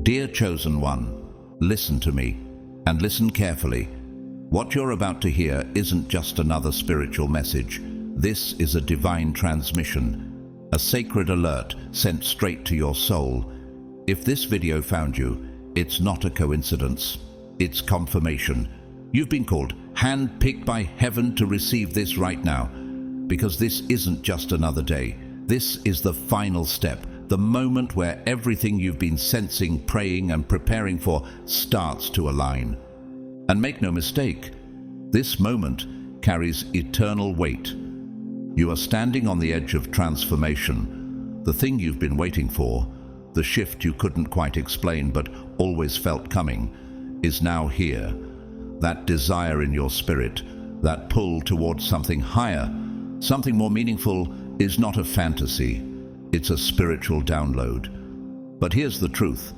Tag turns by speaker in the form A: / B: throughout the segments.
A: Dear Chosen One, listen to me, and listen carefully. What you're about to hear isn't just another spiritual message. This is a divine transmission, a sacred alert sent straight to your soul. If this video found you, it's not a coincidence. It's confirmation. You've been called, hand-picked by heaven to receive this right now, because this isn't just another day. This is the final step, the moment where everything you've been sensing, praying, and preparing for starts to align. And make no mistake, this moment carries eternal weight. You are standing on the edge of transformation. The thing you've been waiting for, the shift you couldn't quite explain but always felt coming, is now here. That desire in your spirit, that pull towards something higher, something more meaningful, is not a fantasy. It's a spiritual download. But here's the truth.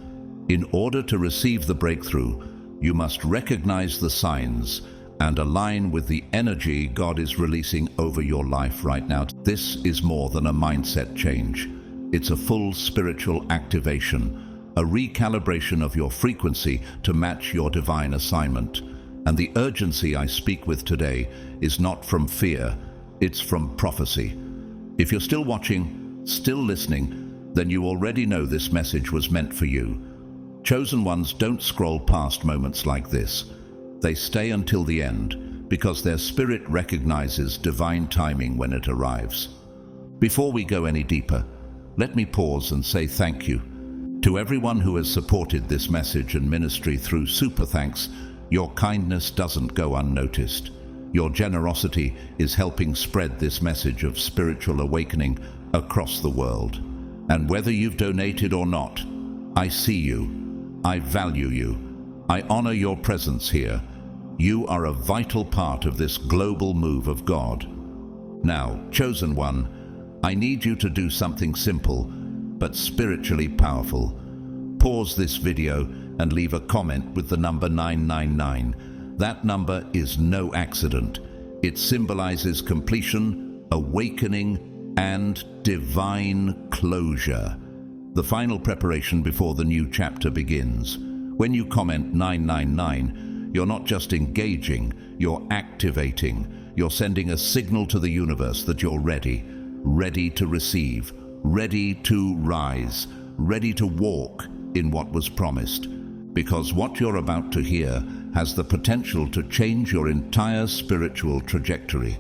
A: In order to receive the breakthrough, you must recognize the signs and align with the energy God is releasing over your life right now. This is more than a mindset change. It's a full spiritual activation, a recalibration of your frequency to match your divine assignment. And the urgency I speak with today is not from fear, it's from prophecy. If you're still watching, still listening, then you already know this message was meant for you. Chosen ones don't scroll past moments like this. They stay until the end because their spirit recognizes divine timing when it arrives. Before we go any deeper, let me pause and say thank you to everyone who has supported this message and ministry through super thanks. Your kindness doesn't go unnoticed. Your generosity is helping spread this message of spiritual awakening across the world. And whether you've donated or not, I see you. I value you. I honor your presence here. You are a vital part of this global move of God. Now, Chosen One, I need you to do something simple, but spiritually powerful. Pause this video and leave a comment with the number 999. That number is no accident. It symbolizes completion, awakening, and divine closure. The final preparation before the new chapter begins. When you comment 999, you're not just engaging, you're activating. You're sending a signal to the universe that you're ready to receive, ready to rise, ready to walk in what was promised. Because what you're about to hear has the potential to change your entire spiritual trajectory.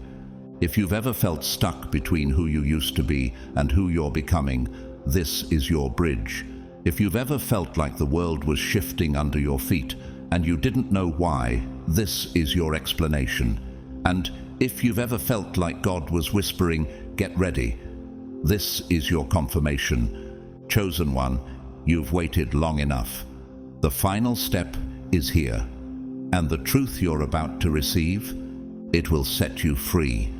A: If you've ever felt stuck between who you used to be and who you're becoming, this is your bridge. If you've ever felt like the world was shifting under your feet and you didn't know why, this is your explanation. And if you've ever felt like God was whispering, "Get ready," this is your confirmation. Chosen One, you've waited long enough. The final step is here. And the truth you're about to receive, it will set you free.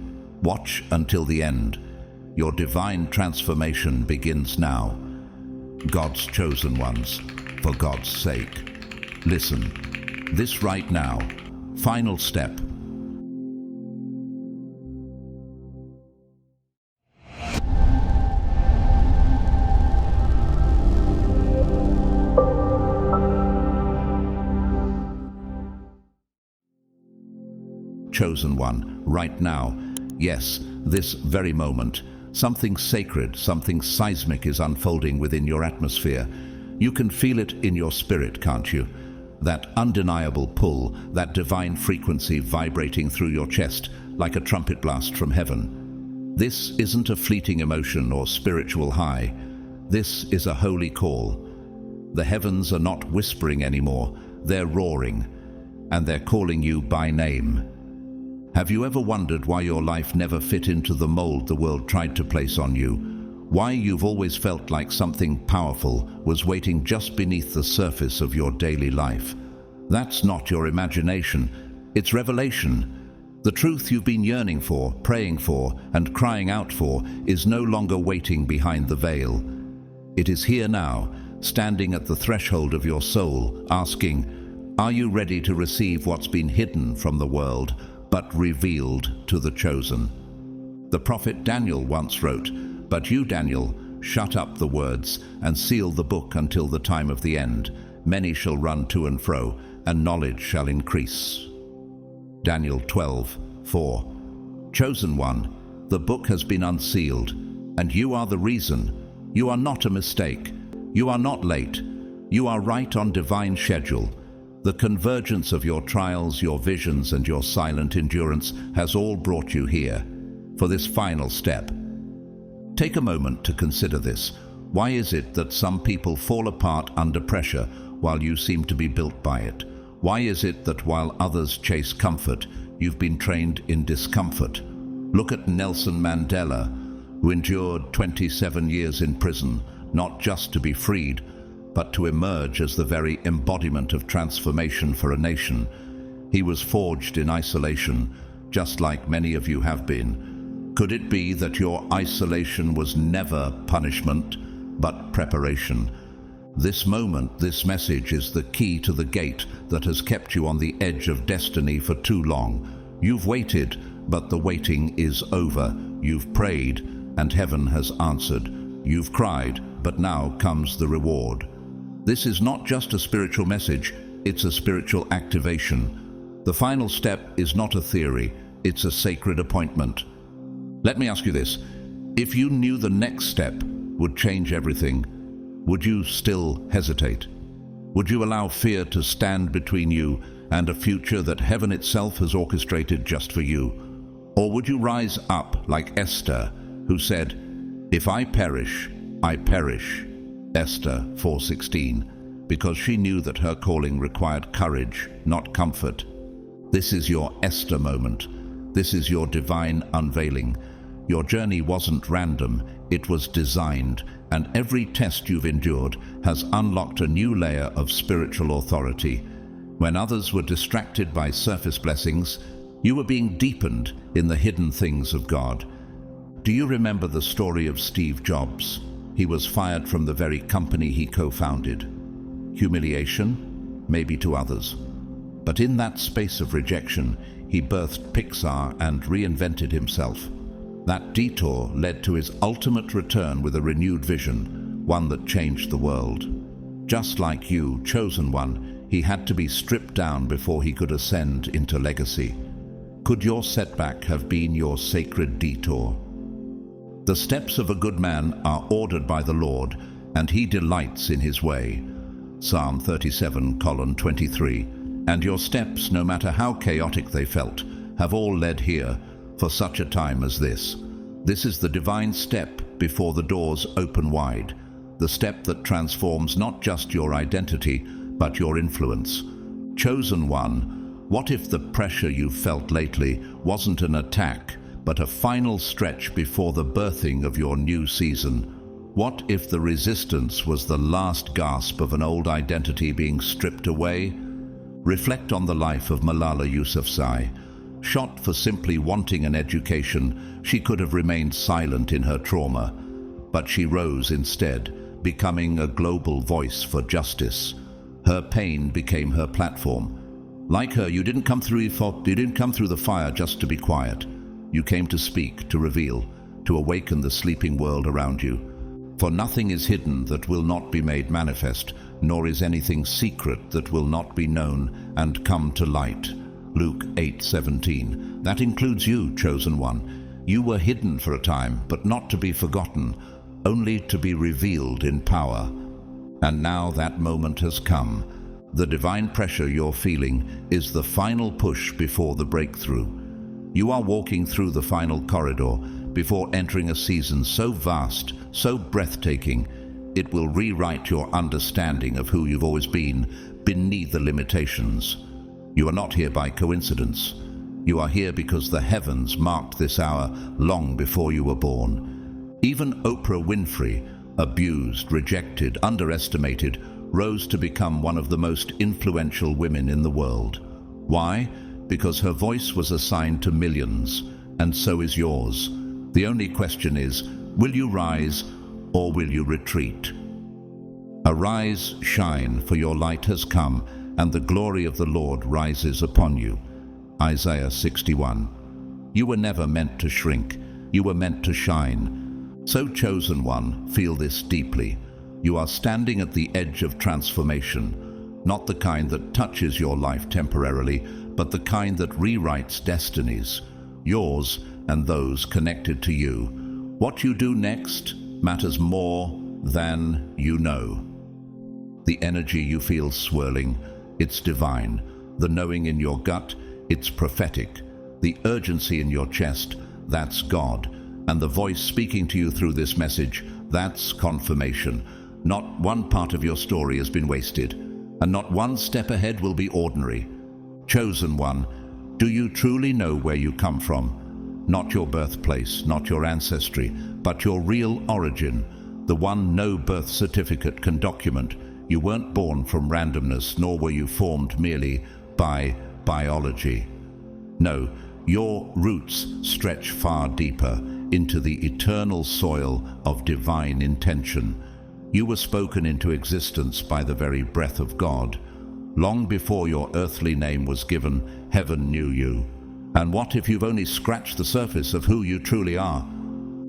A: Watch until the end. Your divine transformation begins now. God's chosen ones, for God's sake. Listen, this right now, final step. Chosen One, right now, yes, this very moment, something sacred, something seismic is unfolding within your atmosphere. You can feel it in your spirit, can't you? That undeniable pull, that divine frequency vibrating through your chest like a trumpet blast from heaven. This isn't a fleeting emotion or spiritual high. This is a holy call. The heavens are not whispering anymore, they're roaring, and they're calling you by name. Have you ever wondered why your life never fit into the mold the world tried to place on you? Why you've always felt like something powerful was waiting just beneath the surface of your daily life? That's not your imagination, it's revelation. The truth you've been yearning for, praying for, and crying out for is no longer waiting behind the veil. It is here now, standing at the threshold of your soul, asking, are you ready to receive what's been hidden from the world, but revealed to the chosen? The prophet Daniel once wrote, "But you, Daniel, Shut up the words, and seal the book until the time of the end. Many shall run to and fro, and knowledge shall increase. Daniel 12:4. Chosen one, the book has been unsealed, and you are the reason. You are not a mistake. You are not late. You are right on divine schedule. The convergence of your trials, your visions, and your silent endurance has all brought you here for this final step. Take a moment to consider this. Why is it that some people fall apart under pressure while you seem to be built by it? Why is it that while others chase comfort, you've been trained in discomfort? Look at Nelson Mandela, who endured 27 years in prison, not just to be freed, but to emerge as the very embodiment of transformation for a nation. He was forged in isolation, just like many of you have been. Could it be that your isolation was never punishment, but preparation? This moment, this message is the key to the gate that has kept you on the edge of destiny for too long. You've waited, but the waiting is over. You've prayed, and heaven has answered. You've cried, but now comes the reward. This is not just a spiritual message, it's a spiritual activation. The final step is not a theory, it's a sacred appointment. Let me ask you this. If you knew the next step would change everything, would you still hesitate? Would you allow fear to stand between you and a future that heaven itself has orchestrated just for you? Or would you rise up like Esther, who said, "If I perish, I perish." Esther 4:16, because she knew that her calling required courage, not comfort. This is your Esther moment. This is your divine unveiling. Your journey wasn't random, it was designed, and every test you've endured has unlocked a new layer of spiritual authority. When others were distracted by surface blessings, you were being deepened in the hidden things of God. Do you remember the story of Steve Jobs? He was fired from the very company he co-founded. Humiliation? Maybe to others. But in that space of rejection, he birthed Pixar and reinvented himself. That detour led to his ultimate return with a renewed vision, one that changed the world. Just like you, chosen one, he had to be stripped down before he could ascend into legacy. Could your setback have been your sacred detour? The steps of a good man are ordered by the Lord, and he delights in his way. Psalm 37:23. And your steps, no matter how chaotic they felt, have all led here for such a time as this. This is the divine step before the doors open wide, the step that transforms not just your identity, but your influence. Chosen one, what if the pressure you've felt lately wasn't an attack, but a final stretch before the birthing of your new season? What if the resistance was the last gasp of an old identity being stripped away? Reflect on the life of Malala Yousafzai. Shot for simply wanting an education, she could have remained silent in her trauma, but she rose instead, becoming a global voice for justice. Her pain became her platform. Like her, you didn't come through the fire just to be quiet. You came to speak, to reveal, to awaken the sleeping world around you. For nothing is hidden that will not be made manifest, nor is anything secret that will not be known and come to light. Luke 8:17. That includes you, chosen one. You were hidden for a time, but not to be forgotten, only to be revealed in power. And now that moment has come. The divine pressure you're feeling is the final push before the breakthrough. You are walking through the final corridor before entering a season so vast, so breathtaking, it will rewrite your understanding of who you've always been beneath the limitations. You are not here by coincidence. You are here because the heavens marked this hour long before you were born. Even Oprah Winfrey, abused, rejected, underestimated, rose to become one of the most influential women in the world. Why? Because her voice was assigned to millions, and so is yours. The only question is, will you rise or will you retreat? Arise, shine, for your light has come, and the glory of the Lord rises upon you. Isaiah 61. You were never meant to shrink. You were meant to shine. So, chosen one, feel this deeply. You are standing at the edge of transformation, not the kind that touches your life temporarily, but the kind that rewrites destinies, yours and those connected to you. What you do next matters more than you know. The energy you feel swirling, it's divine. The knowing in your gut, it's prophetic. The urgency in your chest, that's God. And the voice speaking to you through this message, that's confirmation. Not one part of your story has been wasted, and not one step ahead will be ordinary. Chosen one, do you truly know where you come from? Not your birthplace, not your ancestry, but your real origin, the one no birth certificate can document. You weren't born from randomness, nor were you formed merely by biology. No, your roots stretch far deeper into the eternal soil of divine intention. You were spoken into existence by the very breath of God. Long before your earthly name was given, heaven knew you. And what if you've only scratched the surface of who you truly are?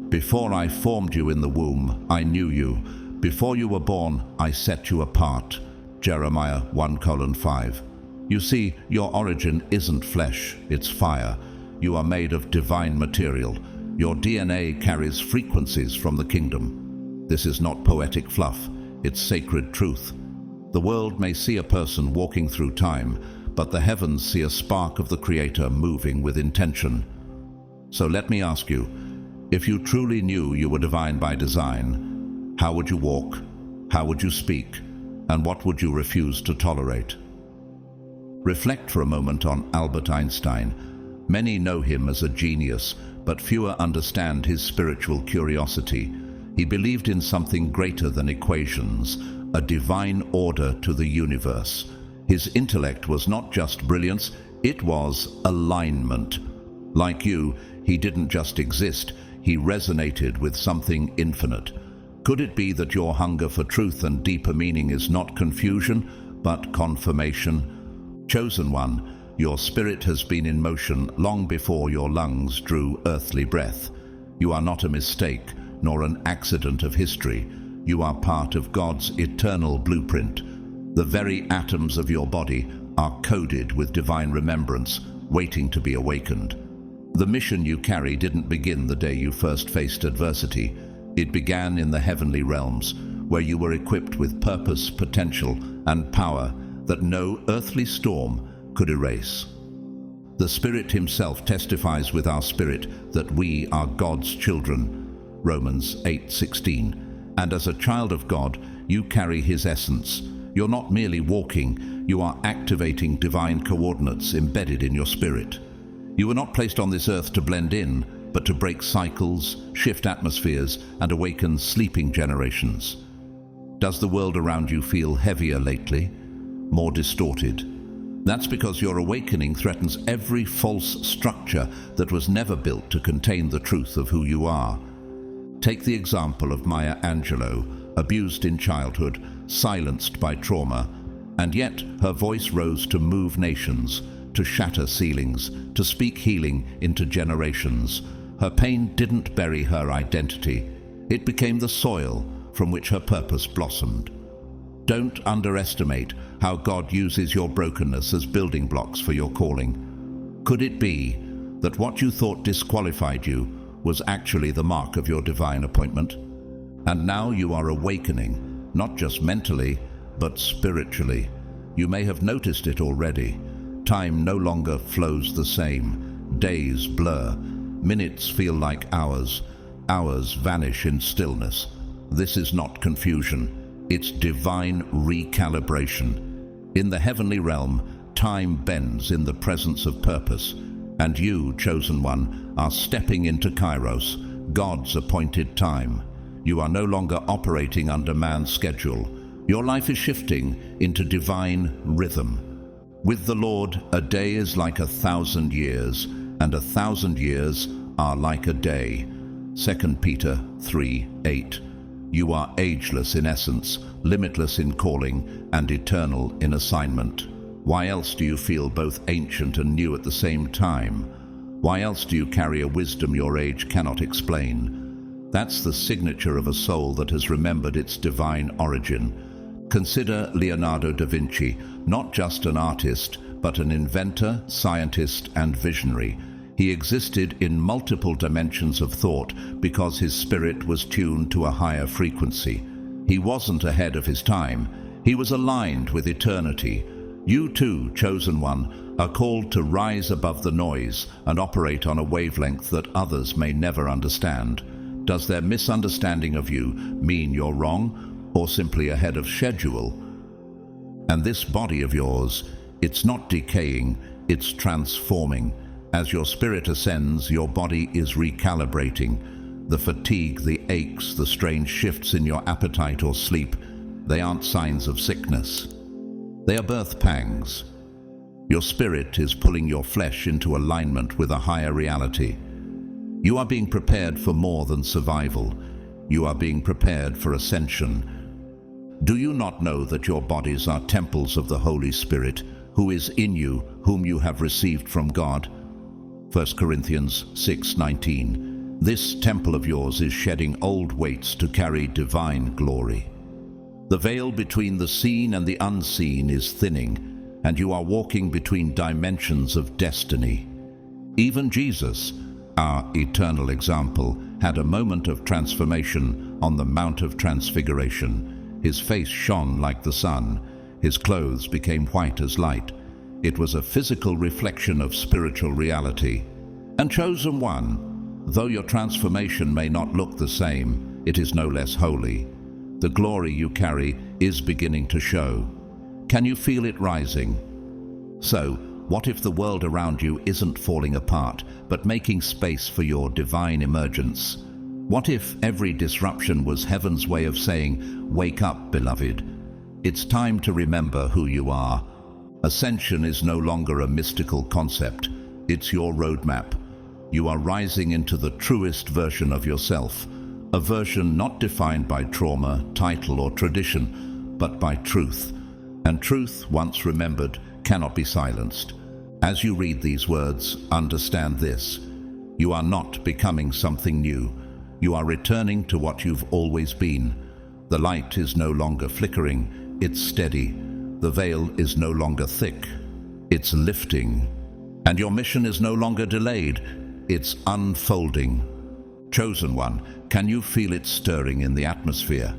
A: Before I formed you in the womb, I knew you. Before you were born, I set you apart. Jeremiah 1:5. You see, your origin isn't flesh, it's fire. You are made of divine material. Your DNA carries frequencies from the kingdom. This is not poetic fluff, it's sacred truth. The world may see a person walking through time, but the heavens see a spark of the Creator moving with intention. So let me ask you, if you truly knew you were divine by design, how would you walk? How would you speak? And what would you refuse to tolerate? Reflect for a moment on Albert Einstein. Many know him as a genius, but fewer understand his spiritual curiosity. He believed in something greater than equations, a divine order to the universe. His intellect was not just brilliance, it was alignment. Like you, he didn't just exist, he resonated with something infinite. Could it be that your hunger for truth and deeper meaning is not confusion, but confirmation? Chosen one, your spirit has been in motion long before your lungs drew earthly breath. You are not a mistake, nor an accident of history. You are part of God's eternal blueprint. The very atoms of your body are coded with divine remembrance, waiting to be awakened. The mission you carry didn't begin the day you first faced adversity. It began in the heavenly realms, where you were equipped with purpose, potential, and power that no earthly storm could erase. The Spirit Himself testifies with our spirit that we are God's children, Romans 8:16. And as a child of God, you carry His essence. You're not merely walking, you are activating divine coordinates embedded in your spirit. You were not placed on this earth to blend in, but to break cycles, shift atmospheres, and awaken sleeping generations. Does the world around you feel heavier lately? More distorted? That's because your awakening threatens every false structure that was never built to contain the truth of who you are. Take the example of Maya Angelou, abused in childhood, silenced by trauma, and yet her voice rose to move nations, to shatter ceilings, to speak healing into generations. Her pain didn't bury her identity. It became the soil from which her purpose blossomed. Don't underestimate how God uses your brokenness as building blocks for your calling. Could it be that what you thought disqualified you was actually the mark of your divine appointment? And now you are awakening, not just mentally, but spiritually. You may have noticed it already. Time no longer flows the same. Days blur. Minutes feel like hours. Hours vanish in stillness. This is not confusion. It's divine recalibration. In the heavenly realm, time bends in the presence of purpose. And you, chosen one, are stepping into Kairos, God's appointed time. You are no longer operating under man's schedule. Your life is shifting into divine rhythm. With the Lord, a day is like 1,000 years, and 1,000 years are like a day. 2 Peter 3:8. You are ageless in essence, limitless in calling, and eternal in assignment. Why else do you feel both ancient and new at the same time? Why else do you carry a wisdom your age cannot explain? That's the signature of a soul that has remembered its divine origin. Consider Leonardo da Vinci, not just an artist, but an inventor, scientist, and visionary. He existed in multiple dimensions of thought because his spirit was tuned to a higher frequency. He wasn't ahead of his time. He was aligned with eternity. You too, chosen one, are called to rise above the noise and operate on a wavelength that others may never understand. Does their misunderstanding of you mean you're wrong or simply ahead of schedule? And this body of yours, it's not decaying, it's transforming. As your spirit ascends, your body is recalibrating. The fatigue, the aches, the strange shifts in your appetite or sleep, they aren't signs of sickness. They are birth pangs. Your spirit is pulling your flesh into alignment with a higher reality. You are being prepared for more than survival. You are being prepared for ascension. Do you not know that your bodies are temples of the Holy Spirit, who is in you, whom you have received from God? 1 Corinthians 6:19. This temple of yours is shedding old weights to carry divine glory. The veil between the seen and the unseen is thinning, and you are walking between dimensions of destiny. Even Jesus, our eternal example, had a moment of transformation on the Mount of Transfiguration. His face shone like the sun. His clothes became white as light. It was a physical reflection of spiritual reality. And chosen one, though your transformation may not look the same, it is no less holy. The glory you carry is beginning to show. Can you feel it rising? So, what if the world around you isn't falling apart, but making space for your divine emergence? What if every disruption was heaven's way of saying, "Wake up, beloved. It's time to remember who you are." Ascension is no longer a mystical concept. It's your roadmap. You are rising into the truest version of yourself, a version not defined by trauma, title, or tradition, but by truth. And truth, once remembered, cannot be silenced. As you read these words, understand this. You are not becoming something new. You are returning to what you've always been. The light is no longer flickering, it's steady. The veil is no longer thick, it's lifting. And your mission is no longer delayed, it's unfolding. Chosen one, can you feel it stirring in the atmosphere?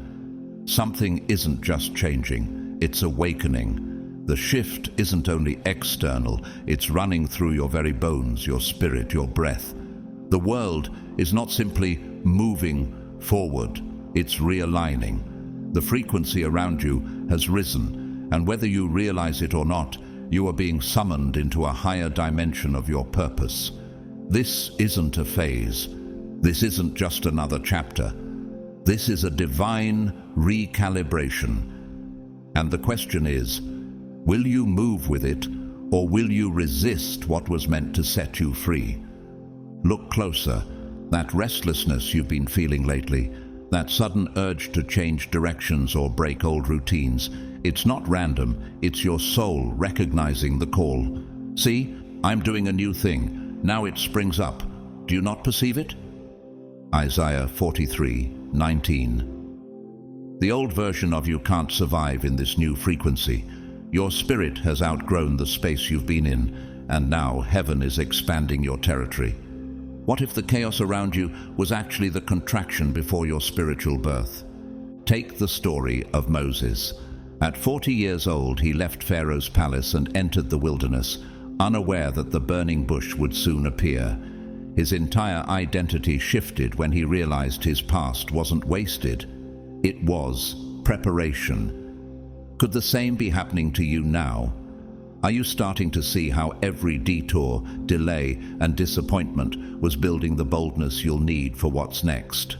A: Something isn't just changing, it's awakening. The shift isn't only external, it's running through your very bones, your spirit, your breath. The world is not simply moving forward, it's realigning. The frequency around you has risen, and whether you realize it or not, you are being summoned into a higher dimension of your purpose. This isn't a phase. This isn't just another chapter. This is a divine recalibration. And the question is, will you move with it, or will you resist what was meant to set you free? Look closer. That restlessness you've been feeling lately, that sudden urge to change directions or break old routines, it's not random, it's your soul recognizing the call. See, I'm doing a new thing. Now it springs up. Do you not perceive it? Isaiah 43:19. The old version of you can't survive in this new frequency. Your spirit has outgrown the space you've been in, and now heaven is expanding your territory. What if the chaos around you was actually the contraction before your spiritual birth? Take the story of Moses. At 40 years old, he left Pharaoh's palace and entered the wilderness, unaware that the burning bush would soon appear. His entire identity shifted when he realized his past wasn't wasted. It was preparation. Could the same be happening to you now? Are you starting to see how every detour, delay, and disappointment was building the boldness you'll need for what's next?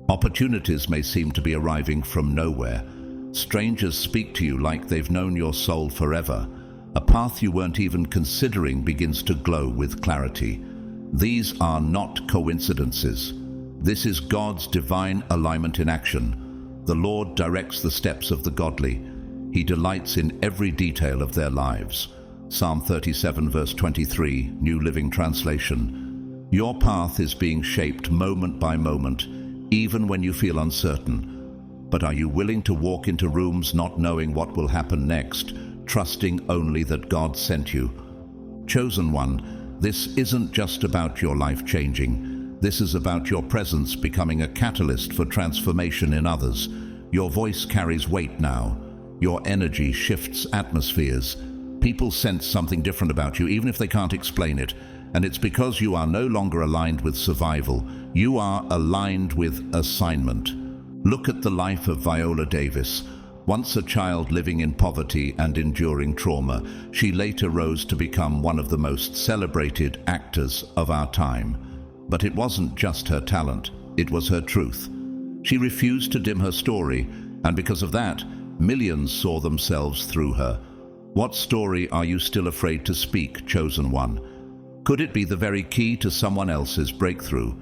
A: Opportunities may seem to be arriving from nowhere. Strangers speak to you like they've known your soul forever. A path you weren't even considering begins to glow with clarity. These are not coincidences. This is God's divine alignment in action. The Lord directs the steps of the godly. He delights in every detail of their lives. Psalm 37 verse 23, New Living Translation. Your path is being shaped moment by moment. even when you feel uncertain. But are you willing to walk into rooms not knowing what will happen next, trusting only that God sent you? Chosen one, this isn't just about your life changing. This is about your presence becoming a catalyst for transformation in others. Your voice carries weight now. Your energy shifts atmospheres. People sense something different about you, even if they can't explain it. And it's because you are no longer aligned with survival. You are aligned with assignment. Look at the life of Viola Davis. Once a child living in poverty and enduring trauma, she later rose to become one of the most celebrated actors of our time. But it wasn't just her talent, it was her truth. She refused to dim her story, and because of that, millions saw themselves through her. What story are you still afraid to speak, chosen one? Could it be the very key to someone else's breakthrough?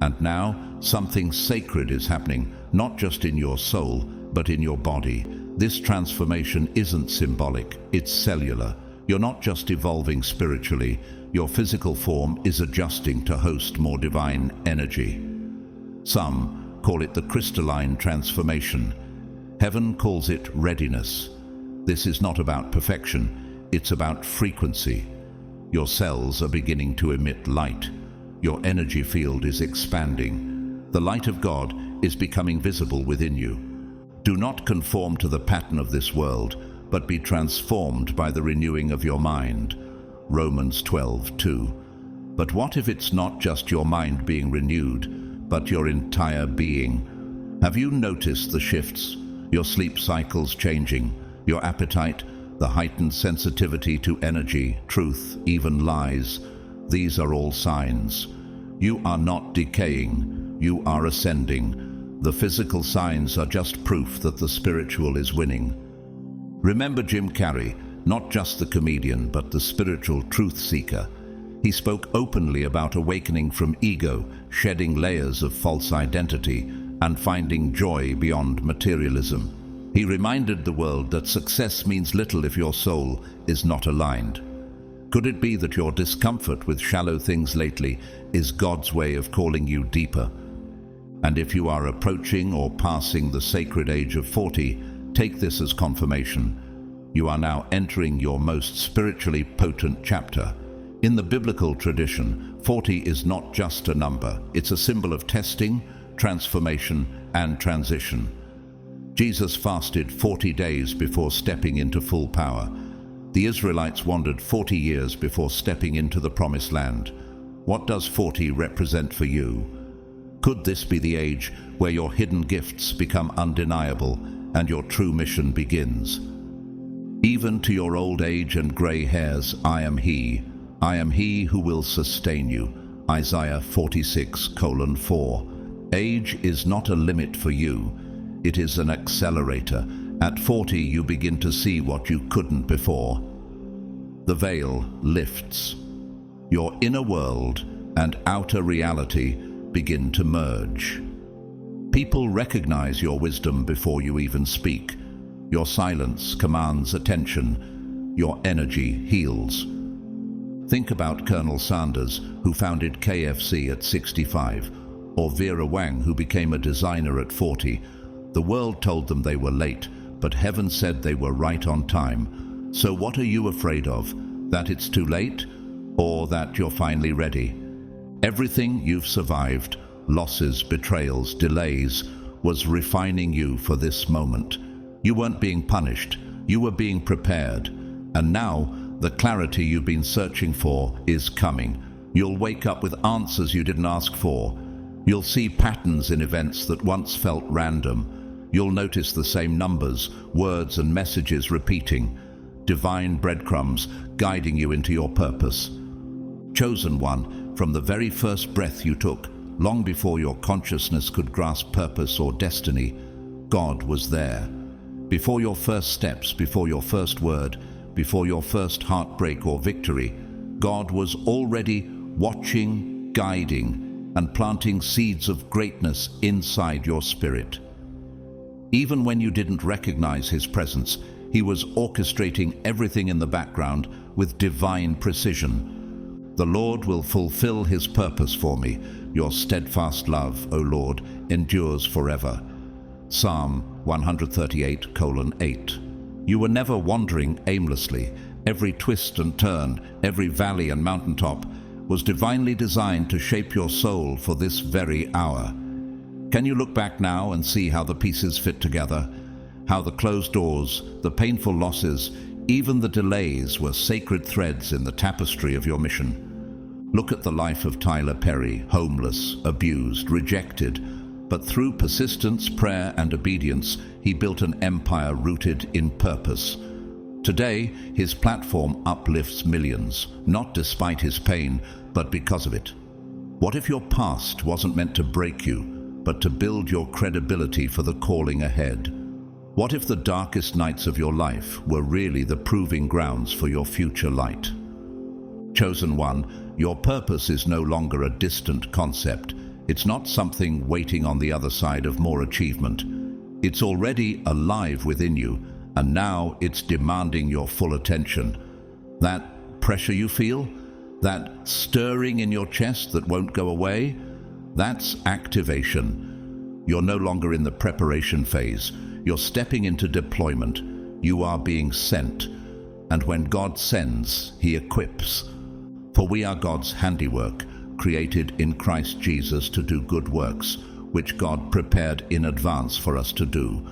A: And now, something sacred is happening, not just in your soul, but in your body. This transformation isn't symbolic, it's cellular. You're not just evolving spiritually, your physical form is adjusting to host more divine energy. Some call it the crystalline transformation. Heaven calls it readiness. This is not about perfection, it's about frequency. Your cells are beginning to emit light. Your energy field is expanding. The light of God is becoming visible within you. Do not conform to the pattern of this world, but be transformed by the renewing of your mind. Romans 12:2. But what if it's not just your mind being renewed, but your entire being? Have you noticed the shifts? Your sleep cycles changing, your appetite, the heightened sensitivity to energy, truth, even lies. These are all signs. You are not decaying, you are ascending. The physical signs are just proof that the spiritual is winning. Remember Jim Carrey, not just the comedian, but the spiritual truth seeker. He spoke openly about awakening from ego, shedding layers of false identity, and finding joy beyond materialism. He reminded the world that success means little if your soul is not aligned. Could it be that your discomfort with shallow things lately is God's way of calling you deeper? And if you are approaching or passing the sacred age of 40, take this as confirmation. You are now entering your most spiritually potent chapter. In the biblical tradition, 40 is not just a number. It's a symbol of testing, transformation, and transition. Jesus fasted 40 days before stepping into full power. The Israelites wandered 40 years before stepping into the promised land. What does 40 represent for you? Could this be the age where your hidden gifts become undeniable and your true mission begins? Even to your old age and grey hairs, I am He. I am He who will sustain you. Isaiah 46:4. Age is not a limit for you. It is an accelerator. At 40, you begin to see what you couldn't before. The veil lifts. Your inner world and outer reality begin to merge. People recognize your wisdom before you even speak. Your silence commands attention. Your energy heals. Think about Colonel Sanders, who founded KFC at 65, or Vera Wang, who became a designer at 40. The world told them they were late, but heaven said they were right on time. So what are you afraid of? That it's too late? Or that you're finally ready? Everything you've survived, losses, betrayals, delays, was refining you for this moment. You weren't being punished, you were being prepared. And now, the clarity you've been searching for is coming. You'll wake up with answers you didn't ask for. You'll see patterns in events that once felt random. You'll notice the same numbers, words and messages repeating. Divine breadcrumbs guiding you into your purpose. Chosen one, from the very first breath you took, long before your consciousness could grasp purpose or destiny, God was there. Before your first steps, before your first word, before your first heartbreak or victory, God was already watching, guiding, and planting seeds of greatness inside your spirit. Even when you didn't recognize His presence, He was orchestrating everything in the background with divine precision. The Lord will fulfill His purpose for me. Your steadfast love, O Lord, endures forever. Psalm 138:8. You were never wandering aimlessly. Every twist and turn, every valley and mountaintop was divinely designed to shape your soul for this very hour. Can you look back now and see how the pieces fit together? How the closed doors, the painful losses, even the delays were sacred threads in the tapestry of your mission. Look at the life of Tyler Perry, homeless, abused, rejected, but through persistence, prayer, and obedience, he built an empire rooted in purpose. Today, his platform uplifts millions, not despite his pain, but because of it. What if your past wasn't meant to break you, but to build your credibility for the calling ahead? What if the darkest nights of your life were really the proving grounds for your future light? Chosen one, your purpose is no longer a distant concept. It's not something waiting on the other side of more achievement. It's already alive within you, and now it's demanding your full attention. That pressure you feel, that stirring in your chest that won't go away, that's activation. You're no longer in the preparation phase. You're stepping into deployment. You are being sent. And when God sends, He equips. For we are God's handiwork, created in Christ Jesus to do good works, which God prepared in advance for us to do.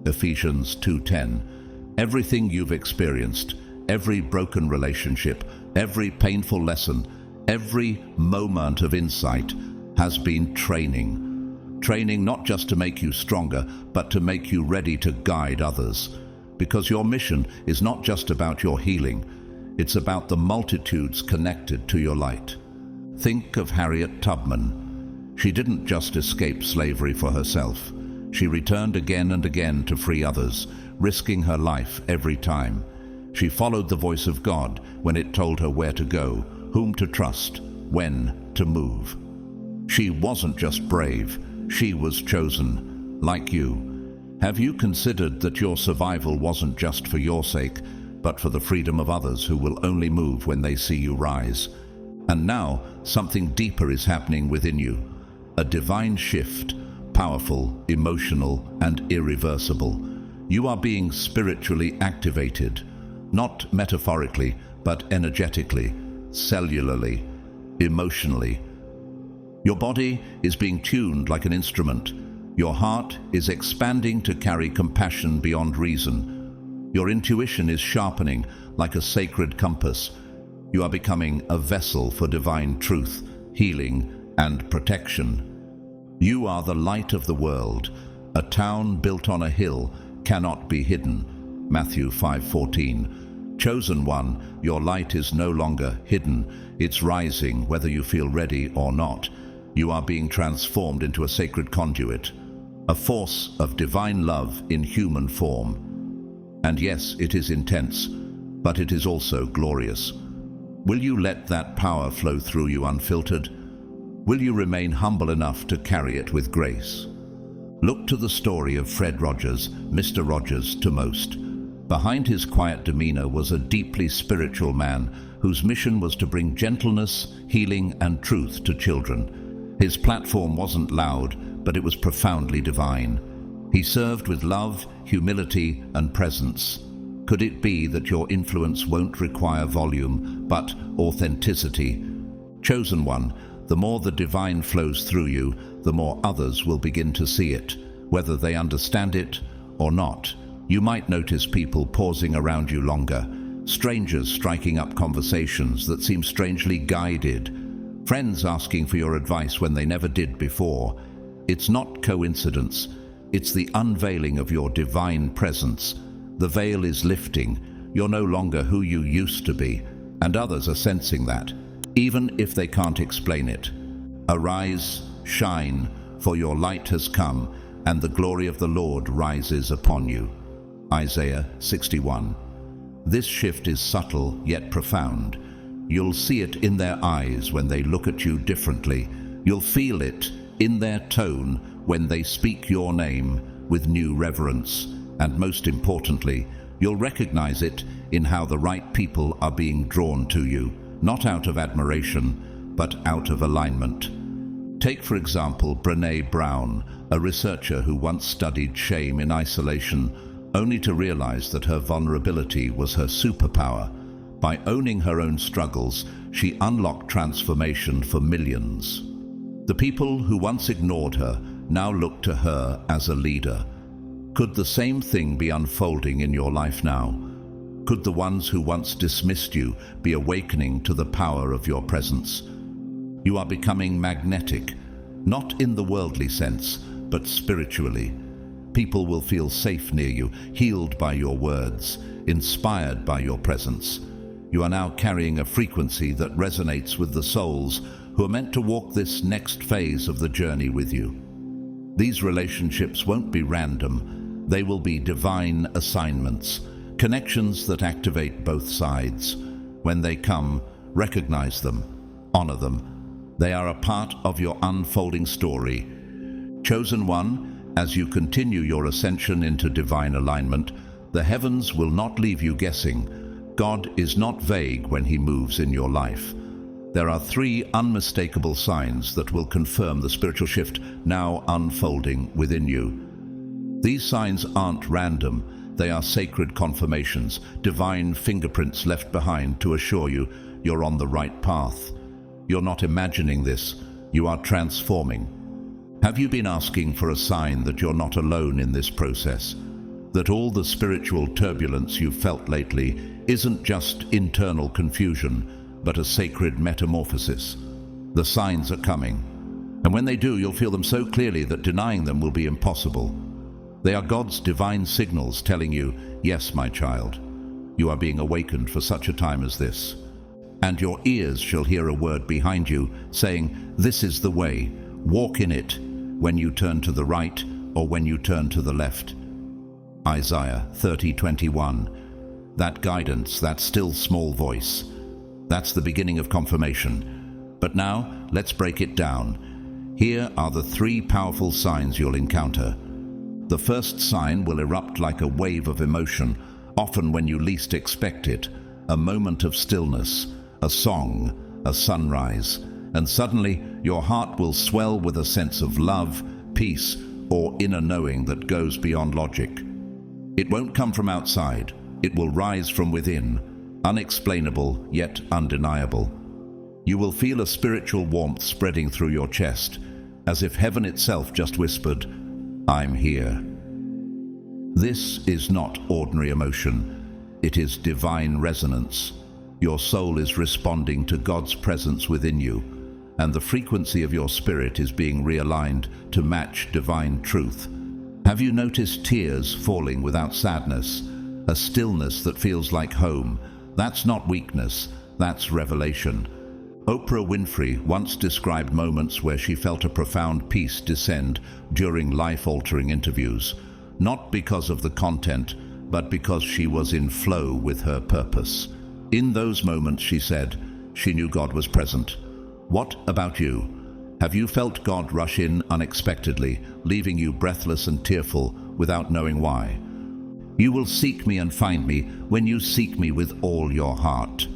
A: Ephesians 2:10. Everything you've experienced, every broken relationship, every painful lesson, every moment of insight has been training. Training not just to make you stronger, but to make you ready to guide others. Because your mission is not just about your healing, it's about the multitudes connected to your light. Think of Harriet Tubman. She didn't just escape slavery for herself. She returned again and again to free others, risking her life every time. She followed the voice of God when it told her where to go, whom to trust, when to move. She wasn't just brave, she was chosen, like you. Have you considered that your survival wasn't just for your sake, but for the freedom of others who will only move when they see you rise? And now, something deeper is happening within you. A divine shift, powerful, emotional, and irreversible. You are being spiritually activated, not metaphorically, but energetically, cellularly, emotionally. Your body is being tuned like an instrument. Your heart is expanding to carry compassion beyond reason. Your intuition is sharpening like a sacred compass. You are becoming a vessel for divine truth, healing, and protection. You are the light of the world. A town built on a hill cannot be hidden. Matthew 5:14. Chosen one, your light is no longer hidden. It's rising whether you feel ready or not. You are being transformed into a sacred conduit, a force of divine love in human form. And yes, it is intense, but it is also glorious. Will you let that power flow through you unfiltered? Will you remain humble enough to carry it with grace? Look to the story of Fred Rogers, Mr. Rogers to most. Behind his quiet demeanor was a deeply spiritual man whose mission was to bring gentleness, healing, and truth to children. His platform wasn't loud, but it was profoundly divine. He served with love, humility, and presence. Could it be that your influence won't require volume, but authenticity? Chosen one, the more the divine flows through you, the more others will begin to see it, whether they understand it or not. You might notice people pausing around you longer, strangers striking up conversations that seem strangely guided, friends asking for your advice when they never did before. It's not coincidence. It's the unveiling of your divine presence. The veil is lifting. You're no longer who you used to be, and others are sensing that, even if they can't explain it. Arise, shine, for your light has come, and the glory of the Lord rises upon you. Isaiah 61. This shift is subtle yet profound. You'll see it in their eyes when they look at you differently. You'll feel it in their tone when they speak your name with new reverence. And most importantly, you'll recognize it in how the right people are being drawn to you, not out of admiration, but out of alignment. Take, for example, Brené Brown, a researcher who once studied shame in isolation, only to realize that her vulnerability was her superpower. By owning her own struggles, she unlocked transformation for millions. The people who once ignored her now look to her as a leader. Could the same thing be unfolding in your life now? Could the ones who once dismissed you be awakening to the power of your presence? You are becoming magnetic, not in the worldly sense, but spiritually. People will feel safe near you, healed by your words, inspired by your presence. You are now carrying a frequency that resonates with the souls who are meant to walk this next phase of the journey with you. These relationships won't be random. They will be divine assignments, connections that activate both sides. When they come, recognize them, honor them. They are a part of your unfolding story. Chosen one, as you continue your ascension into divine alignment, the heavens will not leave you guessing. God is not vague when He moves in your life. There are 3 unmistakable signs that will confirm the spiritual shift now unfolding within you. These signs aren't random. They are sacred confirmations, divine fingerprints left behind to assure you you're on the right path. You're not imagining this, you are transforming. Have you been asking for a sign that you're not alone in this process? That all the spiritual turbulence you've felt lately isn't just internal confusion, but a sacred metamorphosis? The signs are coming, and when they do, you'll feel them so clearly that denying them will be impossible. They are God's divine signals telling you, yes, my child, you are being awakened for such a time as this. And your ears shall hear a word behind you, saying, this is the way, walk in it, when you turn to the right or when you turn to the left. Isaiah 30:21. That guidance, that still small voice, that's the beginning of confirmation. But now, let's break it down. Here are the 3 powerful signs you'll encounter. The first sign will erupt like a wave of emotion, often when you least expect it, a moment of stillness, a song, a sunrise, and suddenly your heart will swell with a sense of love, peace, or inner knowing that goes beyond logic. It won't come from outside, it will rise from within, unexplainable yet undeniable. You will feel a spiritual warmth spreading through your chest, as if heaven itself just whispered, I'm here. This is not ordinary emotion, it is divine resonance. Your soul is responding to God's presence within you, and the frequency of your spirit is being realigned to match divine truth. Have you noticed tears falling without sadness? A stillness that feels like home? That's not weakness, that's revelation. Oprah Winfrey once described moments where she felt a profound peace descend during life-altering interviews, not because of the content, but because she was in flow with her purpose. In those moments, she said, she knew God was present. What about you? Have you felt God rush in unexpectedly, leaving you breathless and tearful without knowing why? You will seek me and find me when you seek me with all your heart.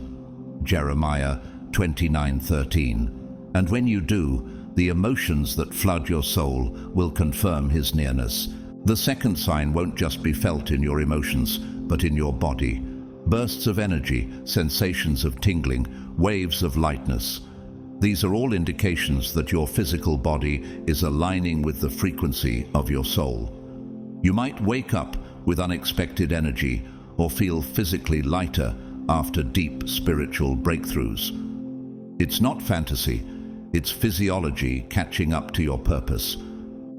A: Jeremiah 29:13. And when you do, the emotions that flood your soul will confirm His nearness. The second sign won't just be felt in your emotions, but in your body. Bursts of energy, sensations of tingling, waves of lightness. These are all indications that your physical body is aligning with the frequency of your soul. You might wake up with unexpected energy or feel physically lighter after deep spiritual breakthroughs. It's not fantasy, it's physiology catching up to your purpose.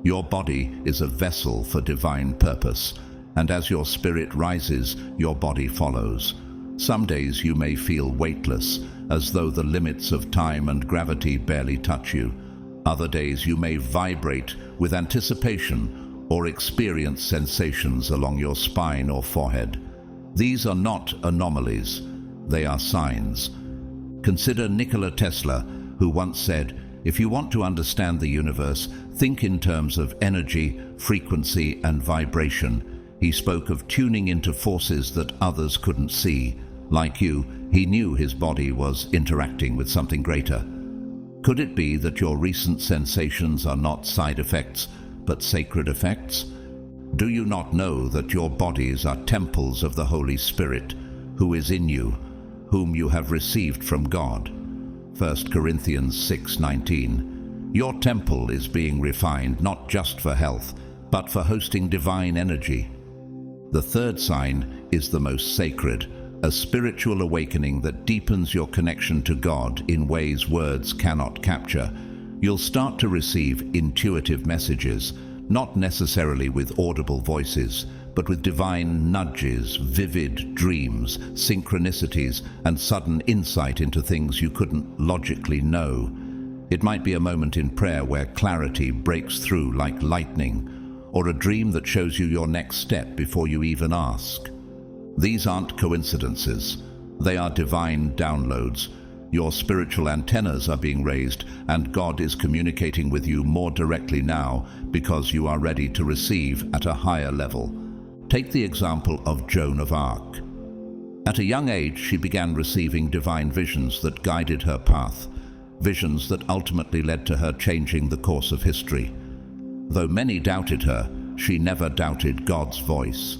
A: Your body is a vessel for divine purpose, and as your spirit rises, your body follows. Some days you may feel weightless, as though the limits of time and gravity barely touch you. Other days you may vibrate with anticipation or experience sensations along your spine or forehead. These are not anomalies, they are signs. Consider Nikola Tesla, who once said, if you want to understand the universe, think in terms of energy, frequency, and vibration. He spoke of tuning into forces that others couldn't see. Like you, he knew his body was interacting with something greater. Could it be that your recent sensations are not side effects, but sacred effects? Do you not know that your bodies are temples of the Holy Spirit, who is in you, whom you have received from God? 1 Corinthians 6:19. Your temple is being refined not just for health, but for hosting divine energy. The third sign is the most sacred, a spiritual awakening that deepens your connection to God in ways words cannot capture. You'll start to receive intuitive messages, not necessarily with audible voices, but with divine nudges, vivid dreams, synchronicities, and sudden insight into things you couldn't logically know. It might be a moment in prayer where clarity breaks through like lightning, or a dream that shows you your next step before you even ask. These aren't coincidences. They are divine downloads. Your spiritual antennas are being raised, and God is communicating with you more directly now because you are ready to receive at a higher level. Take the example of Joan of Arc. At a young age, she began receiving divine visions that guided her path, visions that ultimately led to her changing the course of history. Though many doubted her, she never doubted God's voice.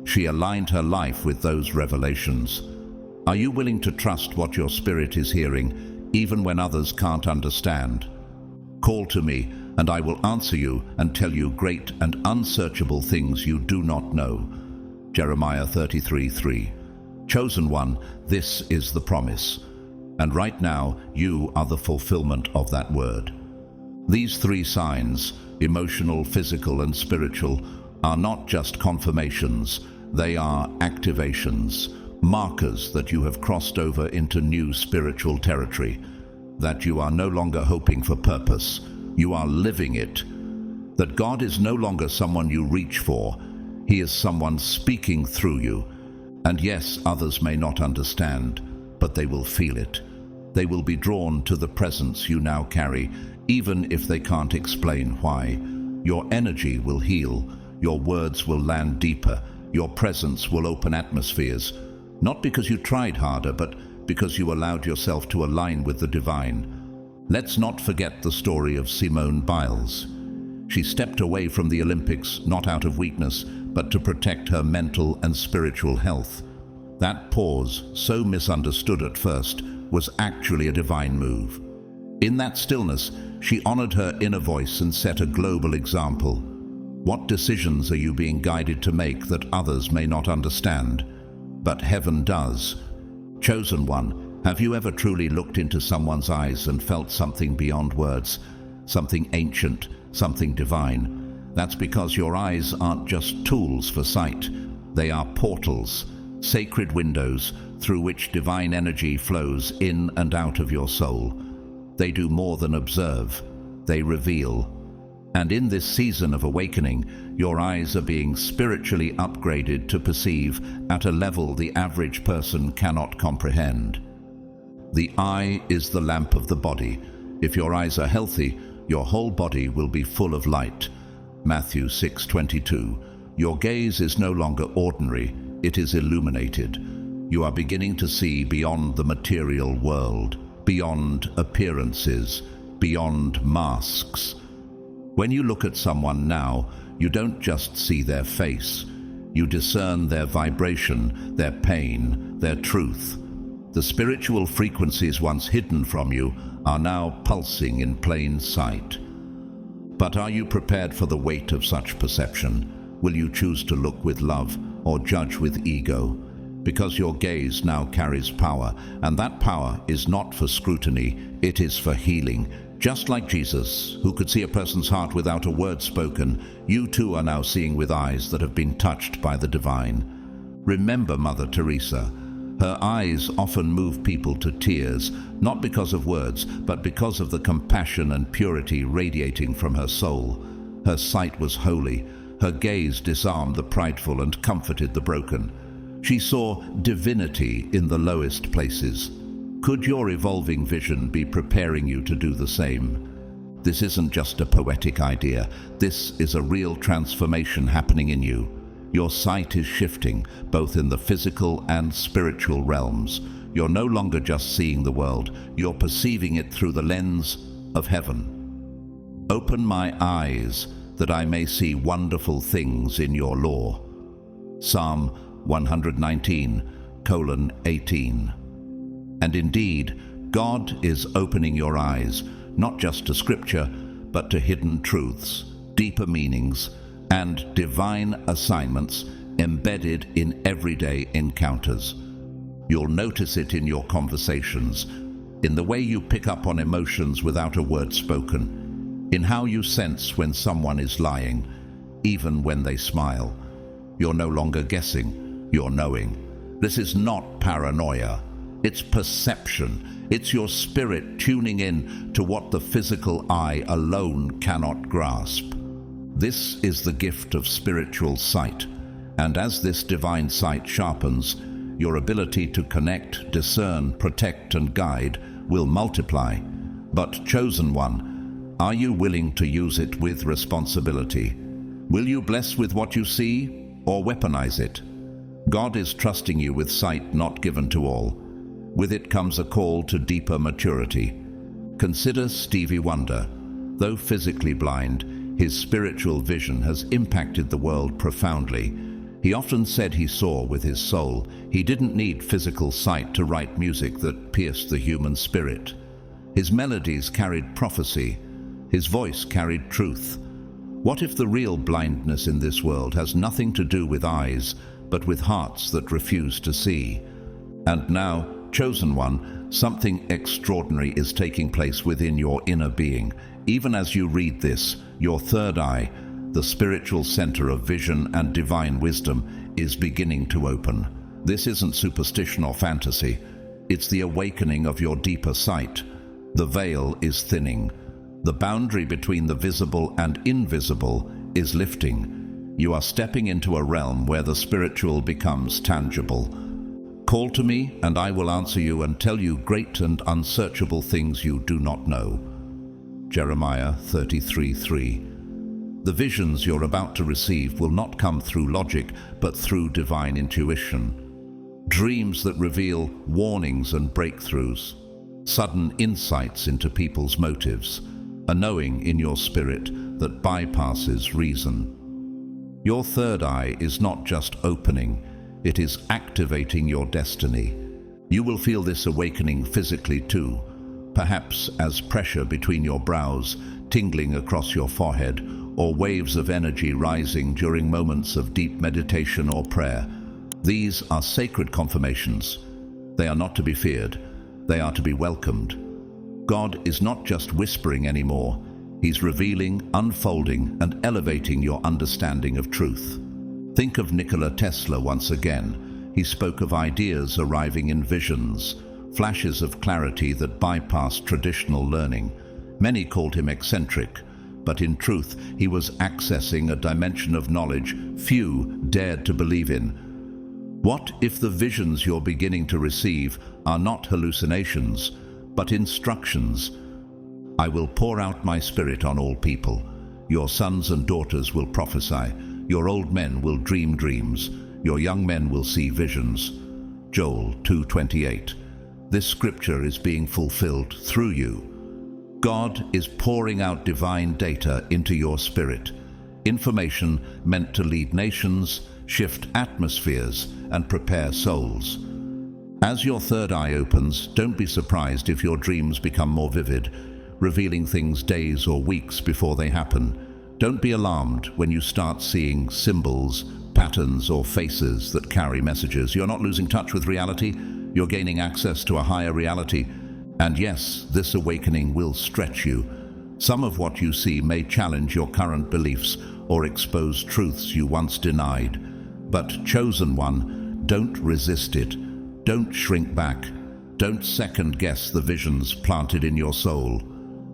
A: She aligned her life with those revelations. Are you willing to trust what your spirit is hearing, even when others can't understand? Call to me, and I will answer you and tell you great and unsearchable things you do not know. Jeremiah 33:3. Chosen one, this is the promise. And right now, you are the fulfillment of that word. These three signs, emotional, physical, and spiritual, are not just confirmations. They are activations, markers that you have crossed over into new spiritual territory, that you are no longer hoping for purpose, you are living it, that God is no longer someone you reach for, He is someone speaking through you. And yes, others may not understand, but they will feel it. They will be drawn to the presence you now carry, even if they can't explain why. Your energy will heal, your words will land deeper, your presence will open atmospheres, not because you tried harder, but because you allowed yourself to align with the divine. Let's not forget the story of Simone Biles. She stepped away from the Olympics not out of weakness, but to protect her mental and spiritual health. That pause, so misunderstood at first, was actually a divine move. In that stillness, she honored her inner voice and set a global example. What decisions are you being guided to make that others may not understand, but heaven does? Chosen one, have you ever truly looked into someone's eyes and felt something beyond words, something ancient, something divine? That's because your eyes aren't just tools for sight. They are portals, sacred windows through which divine energy flows in and out of your soul. They do more than observe, they reveal. And in this season of awakening, your eyes are being spiritually upgraded to perceive at a level the average person cannot comprehend. The eye is the lamp of the body. If your eyes are healthy, your whole body will be full of light. Matthew 6:22. Your gaze is no longer ordinary, it is illuminated. You are beginning to see beyond the material world, beyond appearances, beyond masks. When you look at someone now, you don't just see their face. You discern their vibration, their pain, their truth. The spiritual frequencies once hidden from you are now pulsing in plain sight. But are you prepared for the weight of such perception? Will you choose to look with love or judge with ego? Because your gaze now carries power, and that power is not for scrutiny, it is for healing. Just like Jesus, who could see a person's heart without a word spoken, you too are now seeing with eyes that have been touched by the divine. Remember Mother Teresa. Her eyes often move people to tears, not because of words, but because of the compassion and purity radiating from her soul. Her sight was holy. Her gaze disarmed the prideful and comforted the broken. She saw divinity in the lowest places. Could your evolving vision be preparing you to do the same? This isn't just a poetic idea. This is a real transformation happening in you. Your sight is shifting, both in the physical and spiritual realms. You're no longer just seeing the world. You're perceiving it through the lens of heaven. Open my eyes that I may see wonderful things in your law. Psalm 119:18. And indeed, God is opening your eyes, not just to Scripture, but to hidden truths, deeper meanings, and divine assignments embedded in everyday encounters. You'll notice it in your conversations, in the way you pick up on emotions without a word spoken, in how you sense when someone is lying, even when they smile. You're no longer guessing, you're knowing. This is not paranoia. It's perception. It's your spirit tuning in to what the physical eye alone cannot grasp. This is the gift of spiritual sight, and as this divine sight sharpens, your ability to connect, discern, protect, and guide will multiply. But, chosen one, are you willing to use it with responsibility? Will you bless with what you see, or weaponize it? God is trusting you with sight not given to all. With it comes a call to deeper maturity. Consider Stevie Wonder. Though physically blind, his spiritual vision has impacted the world profoundly. He often said he saw with his soul. He didn't need physical sight to write music that pierced the human spirit. His melodies carried prophecy. His voice carried truth. What if the real blindness in this world has nothing to do with eyes, but with hearts that refuse to see? And now, chosen one, something extraordinary is taking place within your inner being. Even as you read this, your third eye, the spiritual center of vision and divine wisdom, is beginning to open. This isn't superstition or fantasy. It's the awakening of your deeper sight. The veil is thinning. The boundary between the visible and invisible is lifting. You are stepping into a realm where the spiritual becomes tangible. Call to me, and I will answer you and tell you great and unsearchable things you do not know. Jeremiah 33:3. The visions you're about to receive will not come through logic, but through divine intuition. Dreams that reveal warnings and breakthroughs, sudden insights into people's motives, a knowing in your spirit that bypasses reason. Your third eye is not just opening, it is activating your destiny. You will feel this awakening physically too, perhaps as pressure between your brows, tingling across your forehead, or waves of energy rising during moments of deep meditation or prayer. These are sacred confirmations. They are not to be feared, they are to be welcomed. God is not just whispering anymore, He's revealing, unfolding, and elevating your understanding of truth. Think of Nikola Tesla once again. He spoke of ideas arriving in visions, flashes of clarity that bypassed traditional learning. Many called him eccentric, but in truth, he was accessing a dimension of knowledge few dared to believe in. What if the visions you're beginning to receive are not hallucinations, but instructions? I will pour out my spirit on all people. Your sons and daughters will prophesy. Your old men will dream dreams. Your young men will see visions. Joel 2:28. This scripture is being fulfilled through you. God is pouring out divine data into your spirit, information meant to lead nations, shift atmospheres, and prepare souls. As your third eye opens, don't be surprised if your dreams become more vivid, revealing things days or weeks before they happen. Don't be alarmed when you start seeing symbols, patterns, or faces that carry messages. You're not losing touch with reality, you're gaining access to a higher reality. And yes, this awakening will stretch you. Some of what you see may challenge your current beliefs or expose truths you once denied. But chosen one, don't resist it. Don't shrink back. Don't second-guess the visions planted in your soul.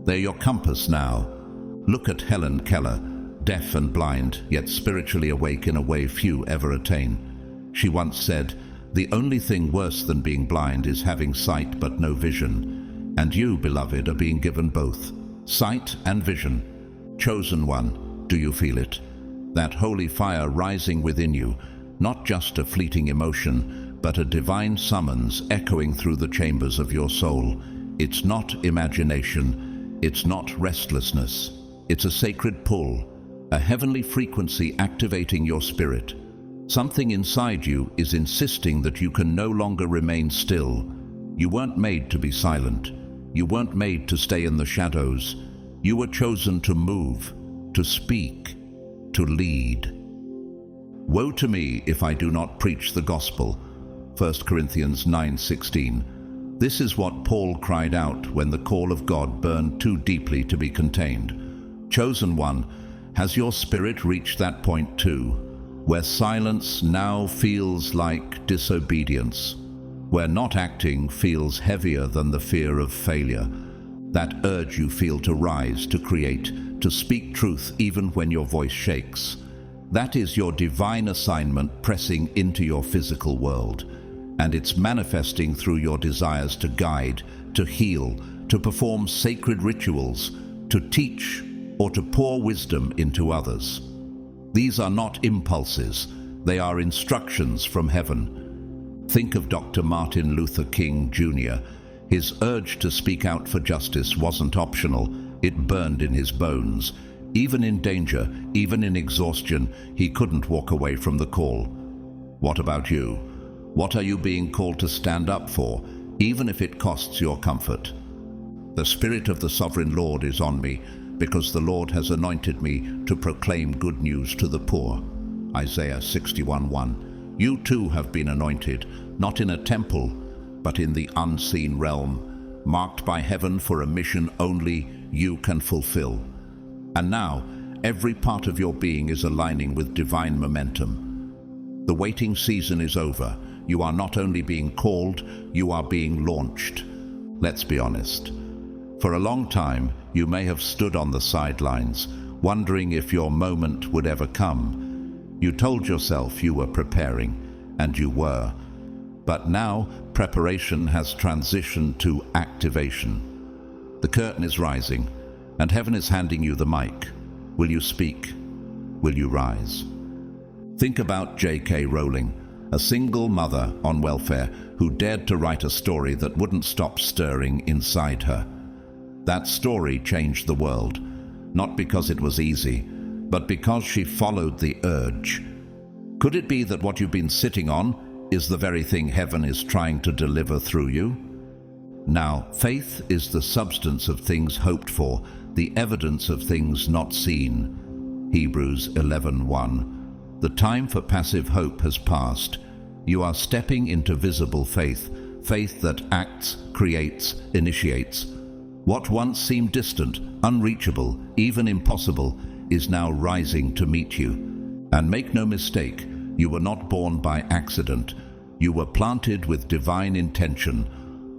A: They're your compass now. Look at Helen Keller, deaf and blind, yet spiritually awake in a way few ever attain. She once said, "The only thing worse than being blind is having sight but no vision." And you, beloved, are being given both, sight and vision. Chosen one, do you feel it? That holy fire rising within you, not just a fleeting emotion, but a divine summons echoing through the chambers of your soul. It's not imagination. It's not restlessness. It's a sacred pull, a heavenly frequency activating your spirit. Something inside you is insisting that you can no longer remain still. You weren't made to be silent. You weren't made to stay in the shadows. You were chosen to move, to speak, to lead. Woe to me if I do not preach the gospel. 1 Corinthians 9:16. This is what Paul cried out when the call of God burned too deeply to be contained. Chosen one, has your spirit reached that point too, where silence now feels like disobedience, where not acting feels heavier than the fear of failure, that urge you feel to rise, to create, to speak truth even when your voice shakes? That is your divine assignment pressing into your physical world, and it's manifesting through your desires to guide, to heal, to perform sacred rituals, to teach, or to pour wisdom into others. These are not impulses, they are instructions from heaven. Think of Dr. Martin Luther King Jr. His urge to speak out for justice wasn't optional, it burned in his bones. Even in danger, even in exhaustion, he couldn't walk away from the call. What about you? What are you being called to stand up for, even if it costs your comfort? The Spirit of the Sovereign Lord is on me, because the Lord has anointed me to proclaim good news to the poor. Isaiah 61:1. You too have been anointed, not in a temple, but in the unseen realm, marked by heaven for a mission only you can fulfill. And now, every part of your being is aligning with divine momentum. The waiting season is over. You are not only being called, you are being launched. Let's be honest. For a long time, you may have stood on the sidelines, wondering if your moment would ever come. You told yourself you were preparing, and you were. But now, preparation has transitioned to activation. The curtain is rising, and heaven is handing you the mic. Will you speak? Will you rise? Think about J.K. Rowling, a single mother on welfare who dared to write a story that wouldn't stop stirring inside her. That story changed the world, not because it was easy, but because she followed the urge. Could it be that what you've been sitting on is the very thing heaven is trying to deliver through you? Now, faith is the substance of things hoped for, the evidence of things not seen. Hebrews 11:1. The time for passive hope has passed. You are stepping into visible faith, faith that acts, creates, initiates. What once seemed distant, unreachable, even impossible, is now rising to meet you. And make no mistake, you were not born by accident. You were planted with divine intention.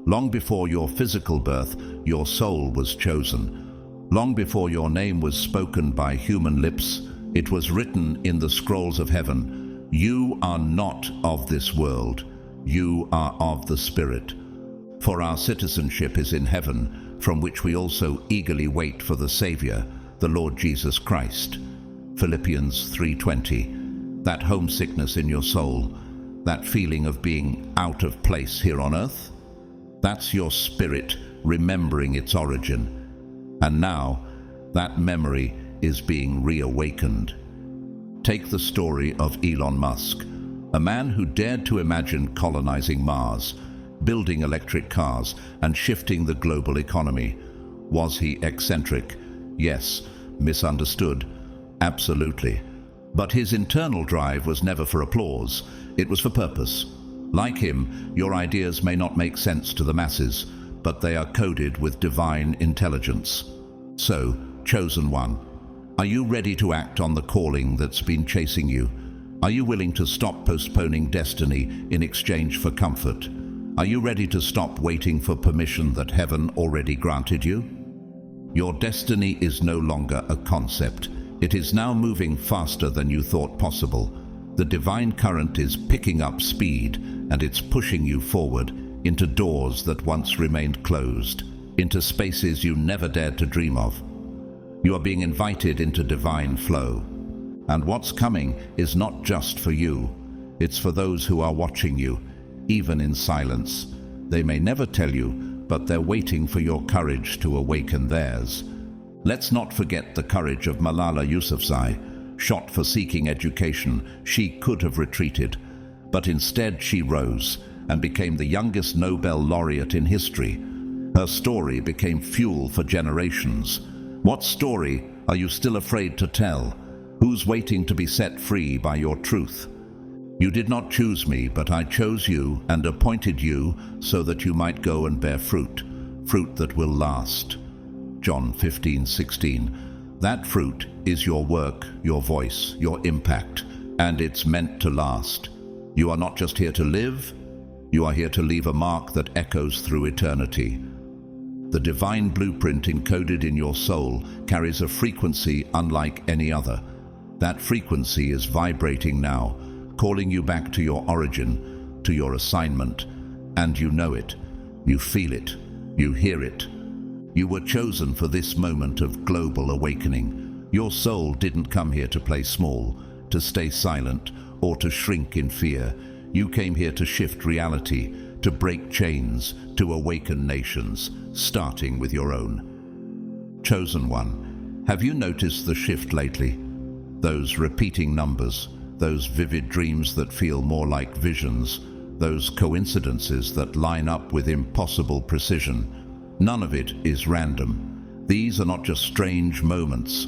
A: Long before your physical birth, your soul was chosen. Long before your name was spoken by human lips, it was written in the scrolls of heaven. You are not of this world. You are of the Spirit. For our citizenship is in heaven, from which we also eagerly wait for the Savior, the Lord Jesus Christ. Philippians 3:20. That homesickness in your soul, that feeling of being out of place here on earth, that's your spirit remembering its origin. And now, that memory is being reawakened. Take the story of Elon Musk, a man who dared to imagine colonizing Mars, building electric cars, and shifting the global economy. Was he eccentric? Yes. Misunderstood? Absolutely. But his internal drive was never for applause. It was for purpose. Like him, your ideas may not make sense to the masses, but they are coded with divine intelligence. So, chosen one, are you ready to act on the calling that's been chasing you? Are you willing to stop postponing destiny in exchange for comfort? Are you ready to stop waiting for permission that heaven already granted you? Your destiny is no longer a concept. It is now moving faster than you thought possible. The divine current is picking up speed, and it's pushing you forward into doors that once remained closed, into spaces you never dared to dream of. You are being invited into divine flow. And what's coming is not just for you. It's for those who are watching you, even in silence. They may never tell you, but they're waiting for your courage to awaken theirs. Let's not forget the courage of Malala Yousafzai. Shot for seeking education, she could have retreated, but instead she rose and became the youngest Nobel laureate in history. Her story became fuel for generations. What story are you still afraid to tell? Who's waiting to be set free by your truth? You did not choose me, but I chose you and appointed you so that you might go and bear fruit, fruit that will last. John 15:16. That fruit is your work, your voice, your impact, and it's meant to last. You are not just here to live, you are here to leave a mark that echoes through eternity. The divine blueprint encoded in your soul carries a frequency unlike any other. That frequency is vibrating now, calling you back to your origin, to your assignment, and you know it, you feel it, you hear it. You were chosen for this moment of global awakening. Your soul didn't come here to play small, to stay silent, or to shrink in fear. You came here to shift reality, to break chains, to awaken nations, starting with your own. Chosen one, have you noticed the shift lately? Those repeating numbers, those vivid dreams that feel more like visions, those coincidences that line up with impossible precision. None of it is random. These are not just strange moments.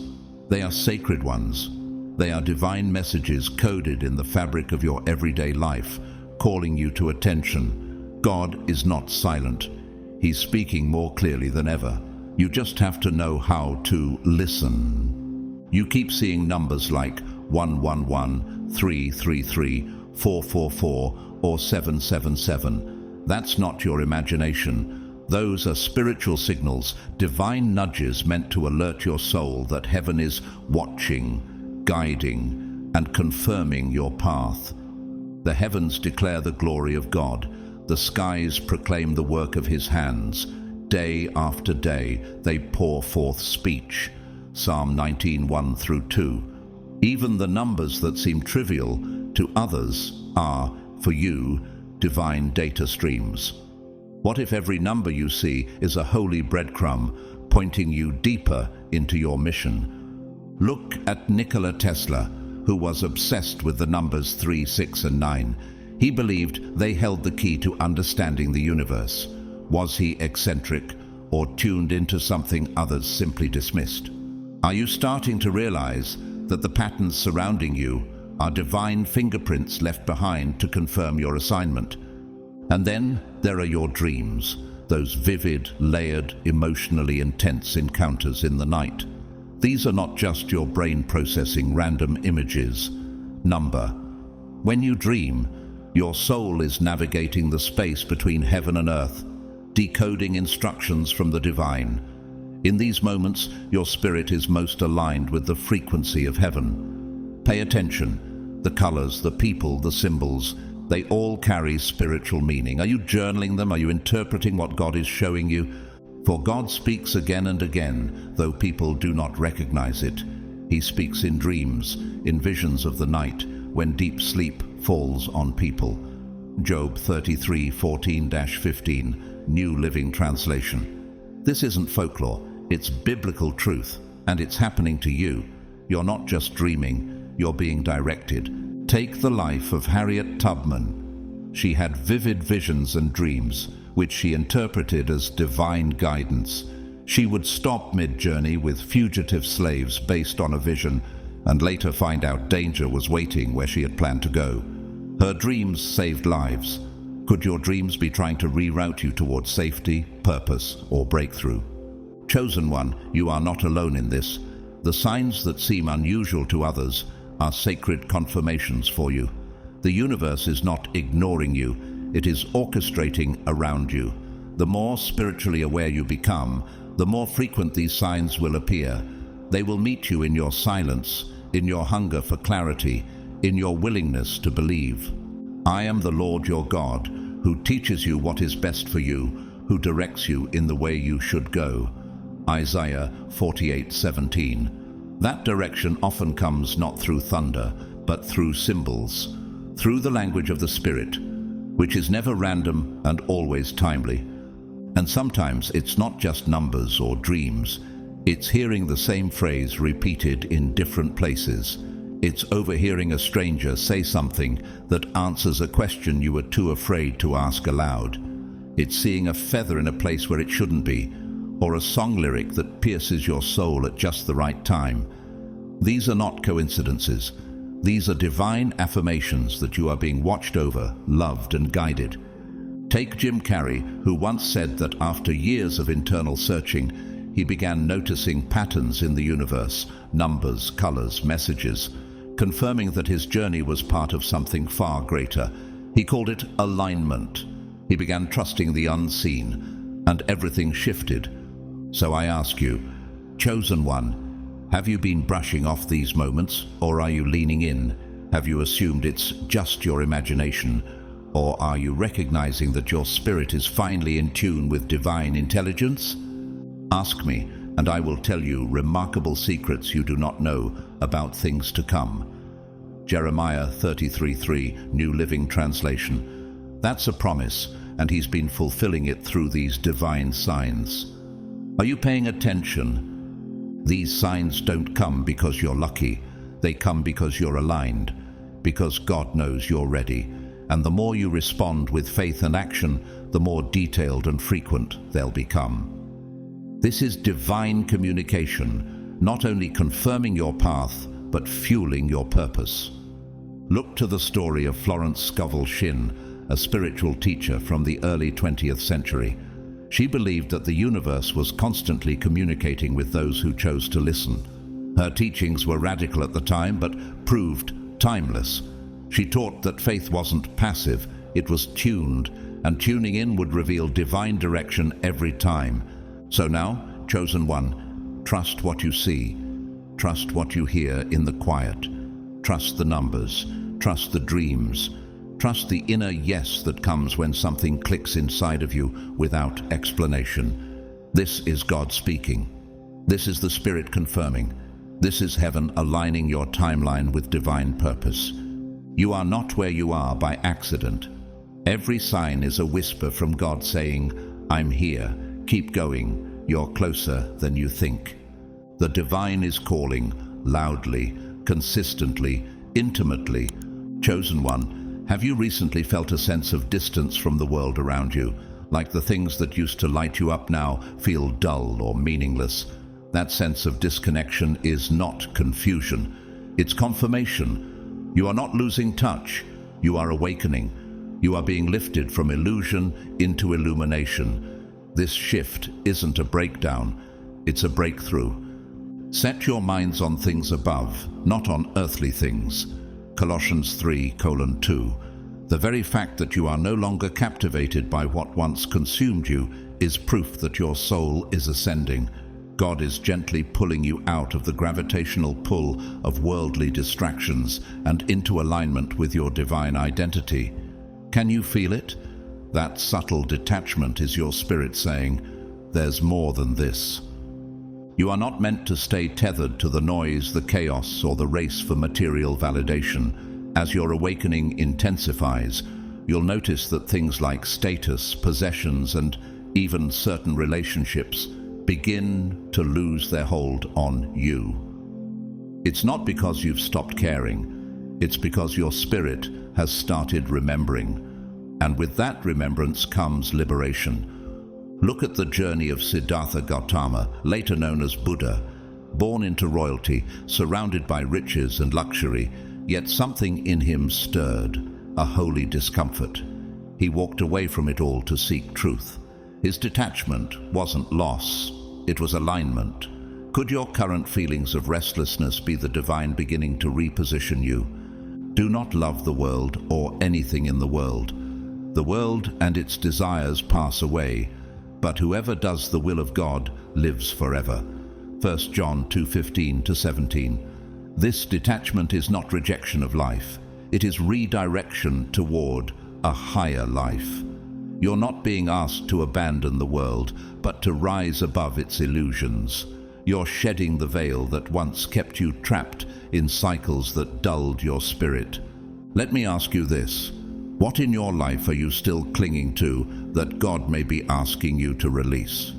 A: They are sacred ones. They are divine messages coded in the fabric of your everyday life, calling you to attention. God is not silent. He's speaking more clearly than ever. You just have to know how to listen. You keep seeing numbers like 111, 333, 444, or 777. That's not your imagination. Those are spiritual signals, divine nudges meant to alert your soul that heaven is watching, guiding, and confirming your path. The heavens declare the glory of God. The skies proclaim the work of His hands. Day after day, they pour forth speech. Psalm 19:1-2. Even the numbers that seem trivial to others are, for you, divine data streams. What if every number you see is a holy breadcrumb pointing you deeper into your mission? Look at Nikola Tesla, who was obsessed with the numbers 3, 6, and 9. He believed they held the key to understanding the universe. Was he eccentric or tuned into something others simply dismissed? Are you starting to realize that the patterns surrounding you are divine fingerprints left behind to confirm your assignment? And then there are your dreams, those vivid, layered, emotionally intense encounters in the night. These are not just your brain processing random images. Number. When you dream, your soul is navigating the space between heaven and earth, decoding instructions from the divine. In these moments, your spirit is most aligned with the frequency of heaven. Pay attention. The colors, the people, the symbols, they all carry spiritual meaning. Are you journaling them? Are you interpreting what God is showing you? For God speaks again and again, though people do not recognize it. He speaks in dreams, in visions of the night, when deep sleep falls on people. Job 33:14-15, New Living Translation. This isn't folklore, it's biblical truth, and it's happening to you. You're not just dreaming, you're being directed. Take the life of Harriet Tubman. She had vivid visions and dreams, which she interpreted as divine guidance. She would stop mid-journey with fugitive slaves based on a vision, and later find out danger was waiting where she had planned to go. Her dreams saved lives. Could your dreams be trying to reroute you towards safety, purpose, or breakthrough? Chosen one, you are not alone in this. The signs that seem unusual to others are sacred confirmations for you. The universe is not ignoring you, it is orchestrating around you. The more spiritually aware you become, the more frequent these signs will appear. They will meet you in your silence, in your hunger for clarity, in your willingness to believe. I am the Lord your God, who teaches you what is best for you, who directs you in the way you should go. Isaiah 48:17. That direction often comes not through thunder, but through symbols, through the language of the Spirit, which is never random and always timely. And sometimes it's not just numbers or dreams. It's hearing the same phrase repeated in different places. It's overhearing a stranger say something that answers a question you were too afraid to ask aloud. It's seeing a feather in a place where it shouldn't be, or a song lyric that pierces your soul at just the right time. These are not coincidences. These are divine affirmations that you are being watched over, loved, and guided. Take Jim Carrey, who once said that after years of internal searching, he began noticing patterns in the universe, numbers, colors, messages, confirming that his journey was part of something far greater. He called it alignment. He began trusting the unseen, and everything shifted. So I ask you, chosen one, have you been brushing off these moments, or are you leaning in? Have you assumed it's just your imagination, or are you recognizing that your spirit is finally in tune with divine intelligence? Ask me, and I will tell you remarkable secrets you do not know about things to come. Jeremiah 33:3, New Living Translation. That's a promise, and he's been fulfilling it through these divine signs. Are you paying attention? These signs don't come because you're lucky. They come because you're aligned, because God knows you're ready. And the more you respond with faith and action, the more detailed and frequent they'll become. This is divine communication, not only confirming your path, but fueling your purpose. Look to the story of Florence Scovel Shinn, a spiritual teacher from the early 20th century. She believed that the universe was constantly communicating with those who chose to listen. Her teachings were radical at the time, but proved timeless. She taught that faith wasn't passive, it was tuned, and tuning in would reveal divine direction every time. So now, chosen one, trust what you see, trust what you hear in the quiet, trust the numbers, trust the dreams, trust the inner yes that comes when something clicks inside of you without explanation. This is God speaking. This is the Spirit confirming. This is heaven aligning your timeline with divine purpose. You are not where you are by accident. Every sign is a whisper from God saying, I'm here, keep going, you're closer than you think. The divine is calling, loudly, consistently, intimately. Chosen one, have you recently felt a sense of distance from the world around you, like the things that used to light you up now feel dull or meaningless? That sense of disconnection is not confusion, it's confirmation. You are not losing touch, you are awakening. You are being lifted from illusion into illumination. This shift isn't a breakdown, it's a breakthrough. Set your minds on things above, not on earthly things. Colossians 3:2. The very fact that you are no longer captivated by what once consumed you is proof that your soul is ascending. God is gently pulling you out of the gravitational pull of worldly distractions and into alignment with your divine identity. Can you feel it? That subtle detachment is your spirit saying, there's more than this. You are not meant to stay tethered to the noise, the chaos, or the race for material validation. As your awakening intensifies, you'll notice that things like status, possessions, and even certain relationships begin to lose their hold on you. It's not because you've stopped caring, it's because your spirit has started remembering. And with that remembrance comes liberation. Look at the journey of Siddhartha Gautama, later known as Buddha. Born into royalty, surrounded by riches and luxury, yet something in him stirred, a holy discomfort. He walked away from it all to seek truth. His detachment wasn't loss, it was alignment. Could your current feelings of restlessness be the divine beginning to reposition you? Do not love the world or anything in the world. The world and its desires pass away, but whoever does the will of God lives forever. 1 John 2:15-17. This detachment is not rejection of life. It is redirection toward a higher life. You're not being asked to abandon the world, but to rise above its illusions. You're shedding the veil that once kept you trapped in cycles that dulled your spirit. Let me ask you this. What in your life are you still clinging to that God may be asking you to release?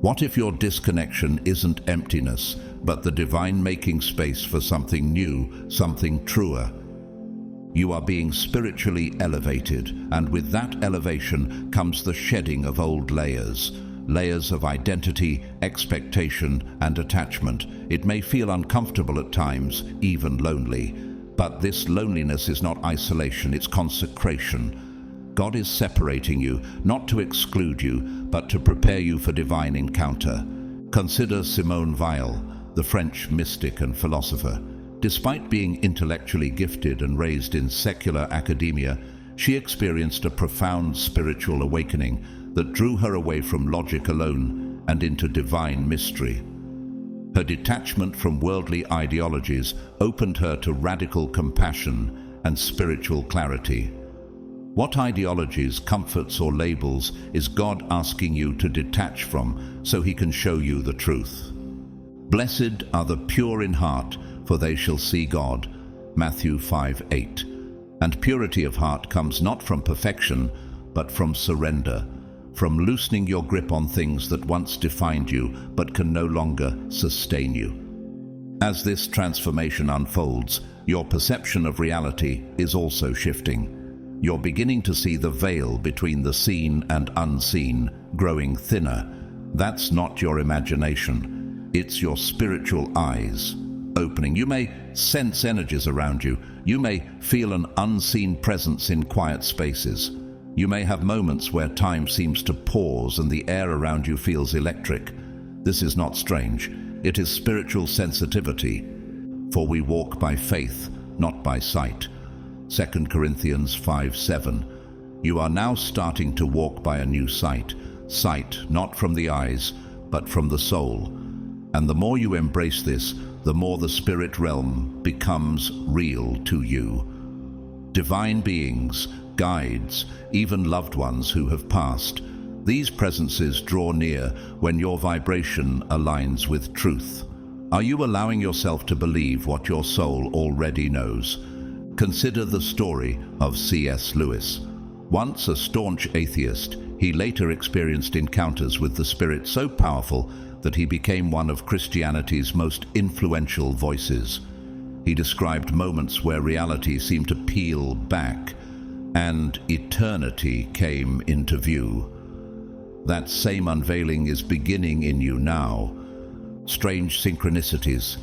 A: What if your disconnection isn't emptiness, but the divine making space for something new, something truer? You are being spiritually elevated, and with that elevation comes the shedding of old layers of identity, expectation, and attachment. It may feel uncomfortable at times, even lonely. But this loneliness is not isolation, it's consecration. God is separating you, not to exclude you, but to prepare you for divine encounter. Consider Simone Weil, the French mystic and philosopher. Despite being intellectually gifted and raised in secular academia, she experienced a profound spiritual awakening that drew her away from logic alone and into divine mystery. Her detachment from worldly ideologies opened her to radical compassion and spiritual clarity. What ideologies, comforts, or labels is God asking you to detach from so He can show you the truth? Blessed are the pure in heart, for they shall see God. Matthew 5:8. And purity of heart comes not from perfection, but from surrender, from loosening your grip on things that once defined you but can no longer sustain you. As this transformation unfolds, your perception of reality is also shifting. You're beginning to see the veil between the seen and unseen growing thinner. That's not your imagination. It's your spiritual eyes opening. You may sense energies around you. You may feel an unseen presence in quiet spaces. You may have moments where time seems to pause and the air around you feels electric. This is not strange. It is spiritual sensitivity. For we walk by faith, not by sight. 2 Corinthians 5:7. You are now starting to walk by a new sight. Sight not from the eyes, but from the soul. And the more you embrace this, the more the spirit realm becomes real to you. Divine beings, guides, even loved ones who have passed. These presences draw near when your vibration aligns with truth. Are you allowing yourself to believe what your soul already knows? Consider the story of C.S. Lewis. Once a staunch atheist, he later experienced encounters with the Spirit so powerful that he became one of Christianity's most influential voices. He described moments where reality seemed to peel back and eternity came into view. That same unveiling is beginning in you now. Strange synchronicities,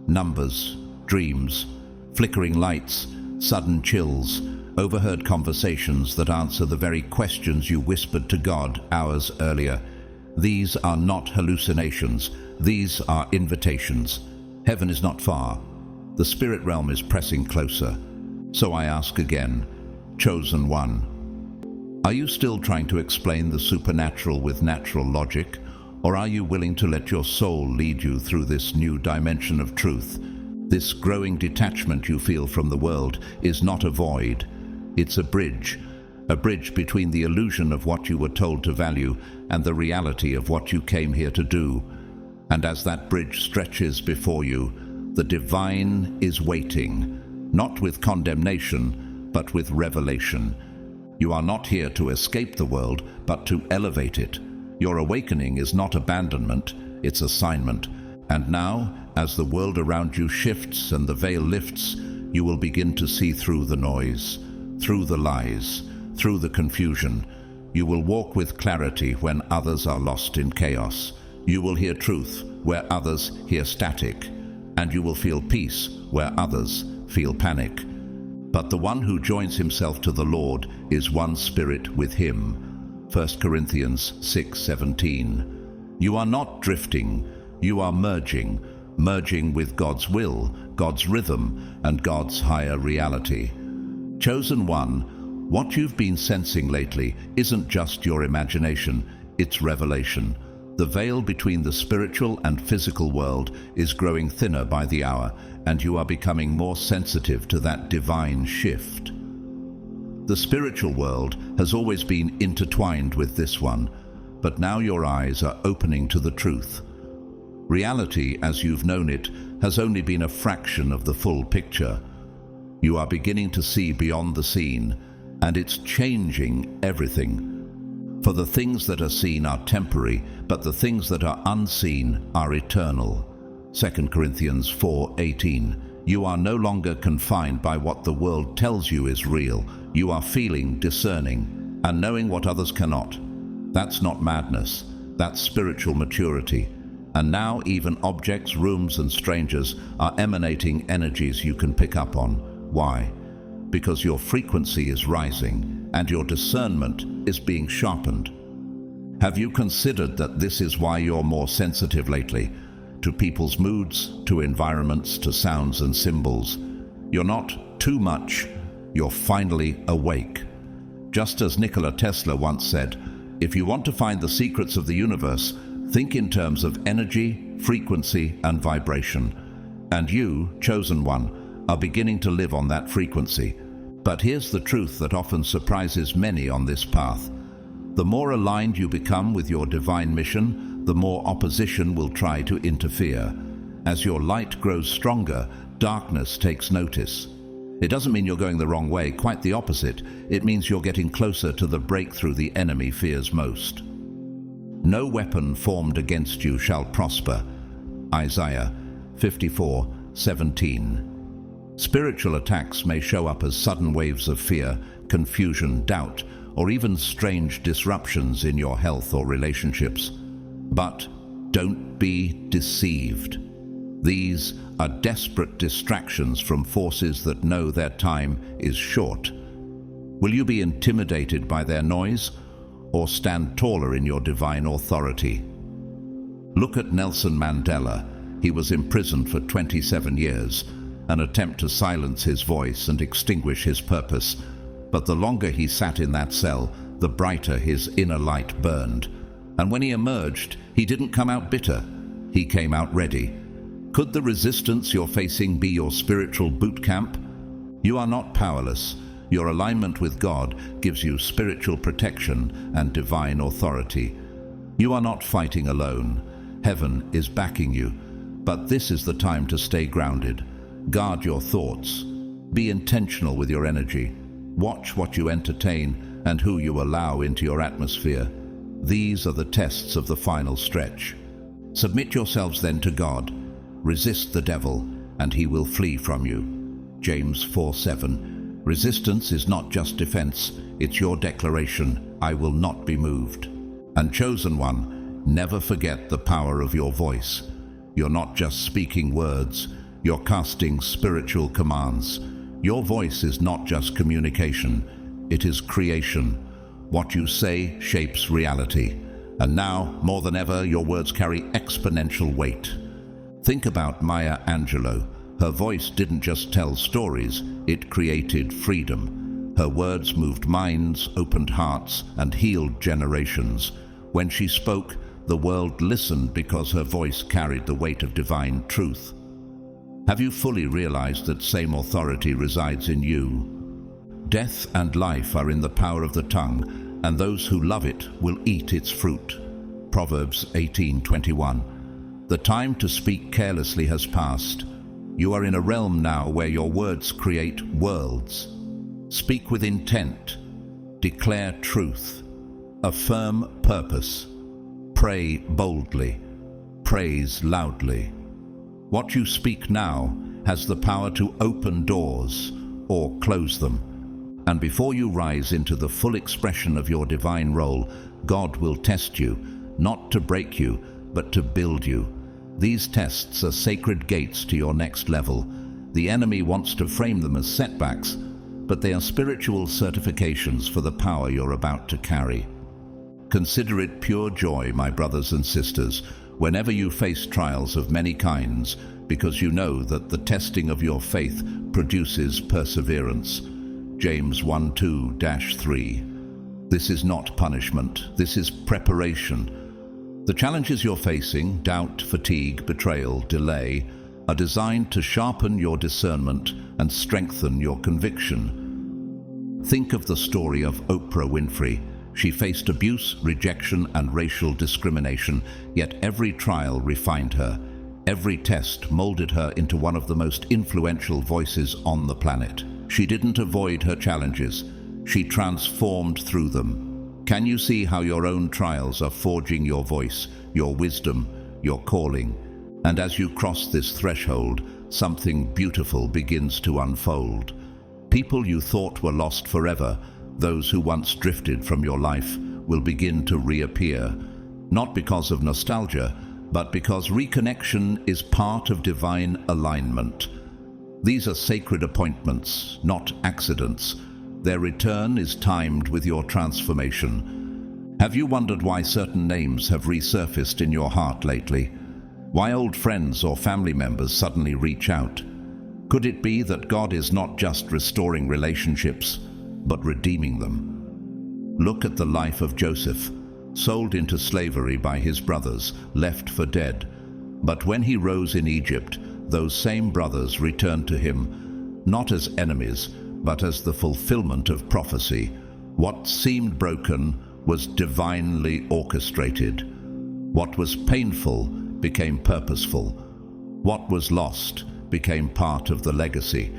A: numbers, dreams, flickering lights, sudden chills, overheard conversations that answer the very questions you whispered to God hours earlier. These are not hallucinations. These are invitations. Heaven is not far. The spirit realm is pressing closer. So I ask again, chosen one, are you still trying to explain the supernatural with natural logic, or are you willing to let your soul lead you through this new dimension of truth? This growing detachment you feel from the world is not a void. It's a bridge between the illusion of what you were told to value and the reality of what you came here to do. And as that bridge stretches before you, the divine is waiting, not with condemnation, but with revelation. You are not here to escape the world, but to elevate it. Your awakening is not abandonment, it's assignment. And now, as the world around you shifts and the veil lifts, you will begin to see through the noise, through the lies, through the confusion. You will walk with clarity when others are lost in chaos. You will hear truth where others hear static, and you will feel peace where others feel panic. But the one who joins himself to the Lord is one spirit with him. 1 Corinthians 6:17. You are not drifting, you are merging with God's will, God's rhythm, and God's higher reality. Chosen one, what you've been sensing lately isn't just your imagination, it's revelation. The veil between the spiritual and physical world is growing thinner by the hour, and you are becoming more sensitive to that divine shift. The spiritual world has always been intertwined with this one, but now your eyes are opening to the truth. Reality, as you've known it, has only been a fraction of the full picture. You are beginning to see beyond the seen, and it's changing everything. For the things that are seen are temporary, but the things that are unseen are eternal. 2 Corinthians 4:18. You are no longer confined by what the world tells you is real. You are feeling, discerning, and knowing what others cannot. That's not madness. That's spiritual maturity. And now even objects, rooms, and strangers are emanating energies you can pick up on. Why? Because your frequency is rising and your discernment is being sharpened. Have you considered that this is why you're more sensitive lately? To people's moods, to environments, to sounds and symbols. You're not too much, you're finally awake. Just as Nikola Tesla once said, if you want to find the secrets of the universe, think in terms of energy, frequency, and vibration. And you, chosen one, are beginning to live on that frequency. But here's the truth that often surprises many on this path. The more aligned you become with your divine mission, the more opposition will try to interfere. As your light grows stronger, darkness takes notice. It doesn't mean you're going the wrong way, quite the opposite. It means you're getting closer to the breakthrough the enemy fears most. No weapon formed against you shall prosper. Isaiah 54:17. Spiritual attacks may show up as sudden waves of fear, confusion, doubt, or even strange disruptions in your health or relationships. But don't be deceived. These are desperate distractions from forces that know their time is short. Will you be intimidated by their noise, or stand taller in your divine authority? Look at Nelson Mandela. He was imprisoned for 27 years, an attempt to silence his voice and extinguish his purpose. But the longer he sat in that cell, the brighter his inner light burned. And when he emerged, he didn't come out bitter. He came out ready. Could the resistance you're facing be your spiritual boot camp? You are not powerless. Your alignment with God gives you spiritual protection and divine authority. You are not fighting alone. Heaven is backing you. But this is the time to stay grounded. Guard your thoughts. Be intentional with your energy. Watch what you entertain and who you allow into your atmosphere. These are the tests of the final stretch. Submit yourselves then to God. Resist the devil, and he will flee from you. James 4:7. Resistance is not just defense, it's your declaration, I will not be moved. And chosen one, never forget the power of your voice. You're not just speaking words, you're casting spiritual commands. Your voice is not just communication, it is creation. What you say shapes reality. And now, more than ever, your words carry exponential weight. Think about Maya Angelou. Her voice didn't just tell stories, it created freedom. Her words moved minds, opened hearts, and healed generations. When she spoke, the world listened because her voice carried the weight of divine truth. Have you fully realized that same authority resides in you? Death and life are in the power of the tongue, and those who love it will eat its fruit. Proverbs 18:21. The time to speak carelessly has passed. You are in a realm now where your words create worlds. Speak with intent. Declare truth. Affirm purpose. Pray boldly. Praise loudly. What you speak now has the power to open doors or close them. And before you rise into the full expression of your divine role, God will test you, not to break you, but to build you. These tests are sacred gates to your next level. The enemy wants to frame them as setbacks, but they are spiritual certifications for the power you're about to carry. Consider it pure joy, my brothers and sisters, whenever you face trials of many kinds, because you know that the testing of your faith produces perseverance. James 1:2-3. This is not punishment, this is preparation. The challenges you're facing, doubt, fatigue, betrayal, delay, are designed to sharpen your discernment and strengthen your conviction. Think of the story of Oprah Winfrey. She faced abuse, rejection, and racial discrimination, yet every trial refined her. Every test molded her into one of the most influential voices on the planet. She didn't avoid her challenges. She transformed through them. Can you see how your own trials are forging your voice, your wisdom, your calling? And as you cross this threshold, something beautiful begins to unfold. People you thought were lost forever, those who once drifted from your life, will begin to reappear. Not because of nostalgia, but because reconnection is part of divine alignment. These are sacred appointments, not accidents. Their return is timed with your transformation. Have you wondered why certain names have resurfaced in your heart lately? Why old friends or family members suddenly reach out? Could it be that God is not just restoring relationships, but redeeming them? Look at the life of Joseph, sold into slavery by his brothers, left for dead. But when he rose in Egypt, those same brothers returned to him, not as enemies, but as the fulfillment of prophecy. What seemed broken was divinely orchestrated. What was painful became purposeful. What was lost became part of the legacy.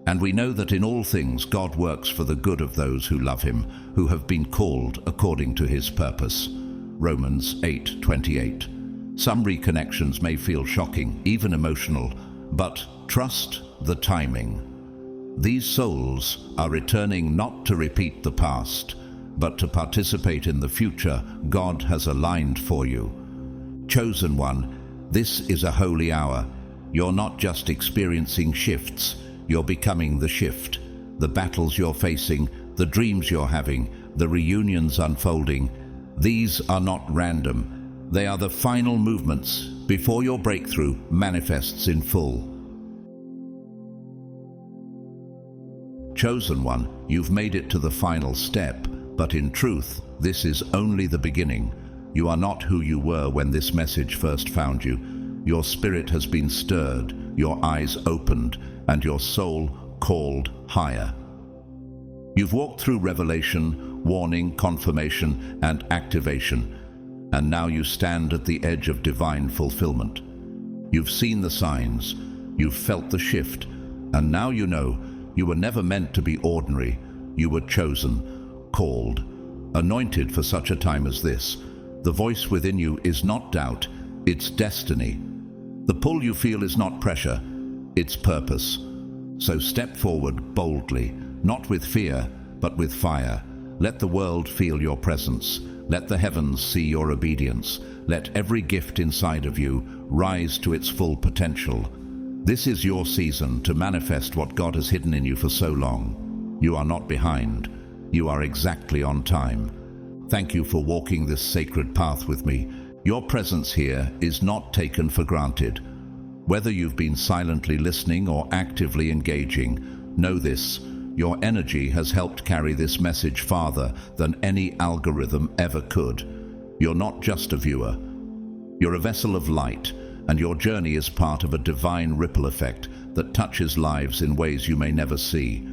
A: And we know that in all things God works for the good of those who love him, who have been called according to his purpose. Romans 8:28. Some reconnections may feel shocking, even emotional, but trust the timing. These souls are returning not to repeat the past, but to participate in the future God has aligned for you. Chosen one, this is a holy hour. You're not just experiencing shifts, you're becoming the shift. The battles you're facing, the dreams you're having, the reunions unfolding, these are not random. They are the final movements before your breakthrough manifests in full. Chosen one, you've made it to the final step, but in truth, this is only the beginning. You are not who you were when this message first found you. Your spirit has been stirred, your eyes opened, and your soul called higher. You've walked through revelation, warning, confirmation, and activation, and now you stand at the edge of divine fulfillment. You've seen the signs, you've felt the shift, and now you know you were never meant to be ordinary. You were chosen, called, anointed for such a time as this. The voice within you is not doubt, it's destiny. The pull you feel is not pressure, it's purpose. So step forward boldly, not with fear, but with fire. Let the world feel your presence. Let the heavens see your obedience. Let every gift inside of you rise to its full potential. This is your season to manifest what God has hidden in you for so long. You are not behind. You are exactly on time. Thank you for walking this sacred path with me. Your presence here is not taken for granted. Whether you've been silently listening or actively engaging, know this: your energy has helped carry this message farther than any algorithm ever could. You're not just a viewer. You're a vessel of light, and your journey is part of a divine ripple effect that touches lives in ways you may never see.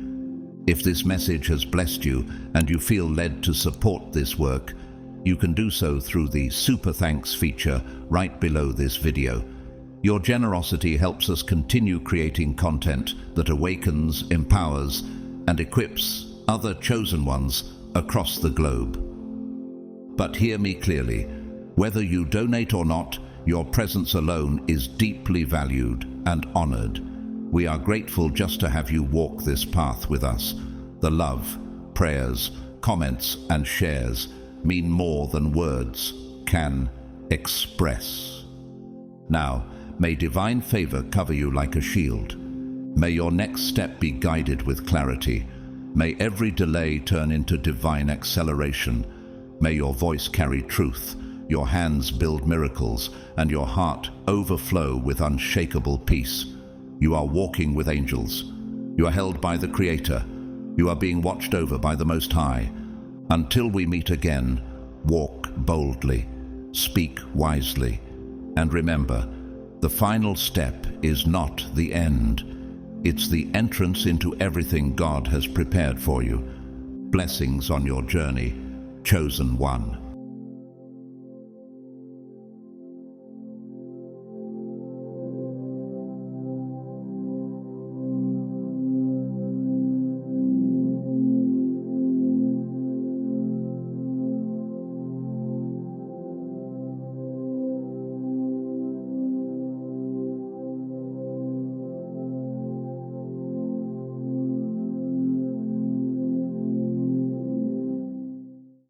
A: If this message has blessed you and you feel led to support this work, you can do so through the Super Thanks feature right below this video. Your generosity helps us continue creating content that awakens, empowers, and equips other chosen ones across the globe. But hear me clearly: whether you donate or not, your presence alone is deeply valued and honored. We are grateful just to have you walk this path with us. The love, prayers, comments, and shares mean more than words can express. Now, may divine favor cover you like a shield. May your next step be guided with clarity. May every delay turn into divine acceleration. May your voice carry truth, your hands build miracles, and your heart overflow with unshakable peace. You are walking with angels. You are held by the Creator. You are being watched over by the Most High. Until we meet again, walk boldly, speak wisely, and remember, the final step is not the end. It's the entrance into everything God has prepared for you. Blessings on your journey, chosen one.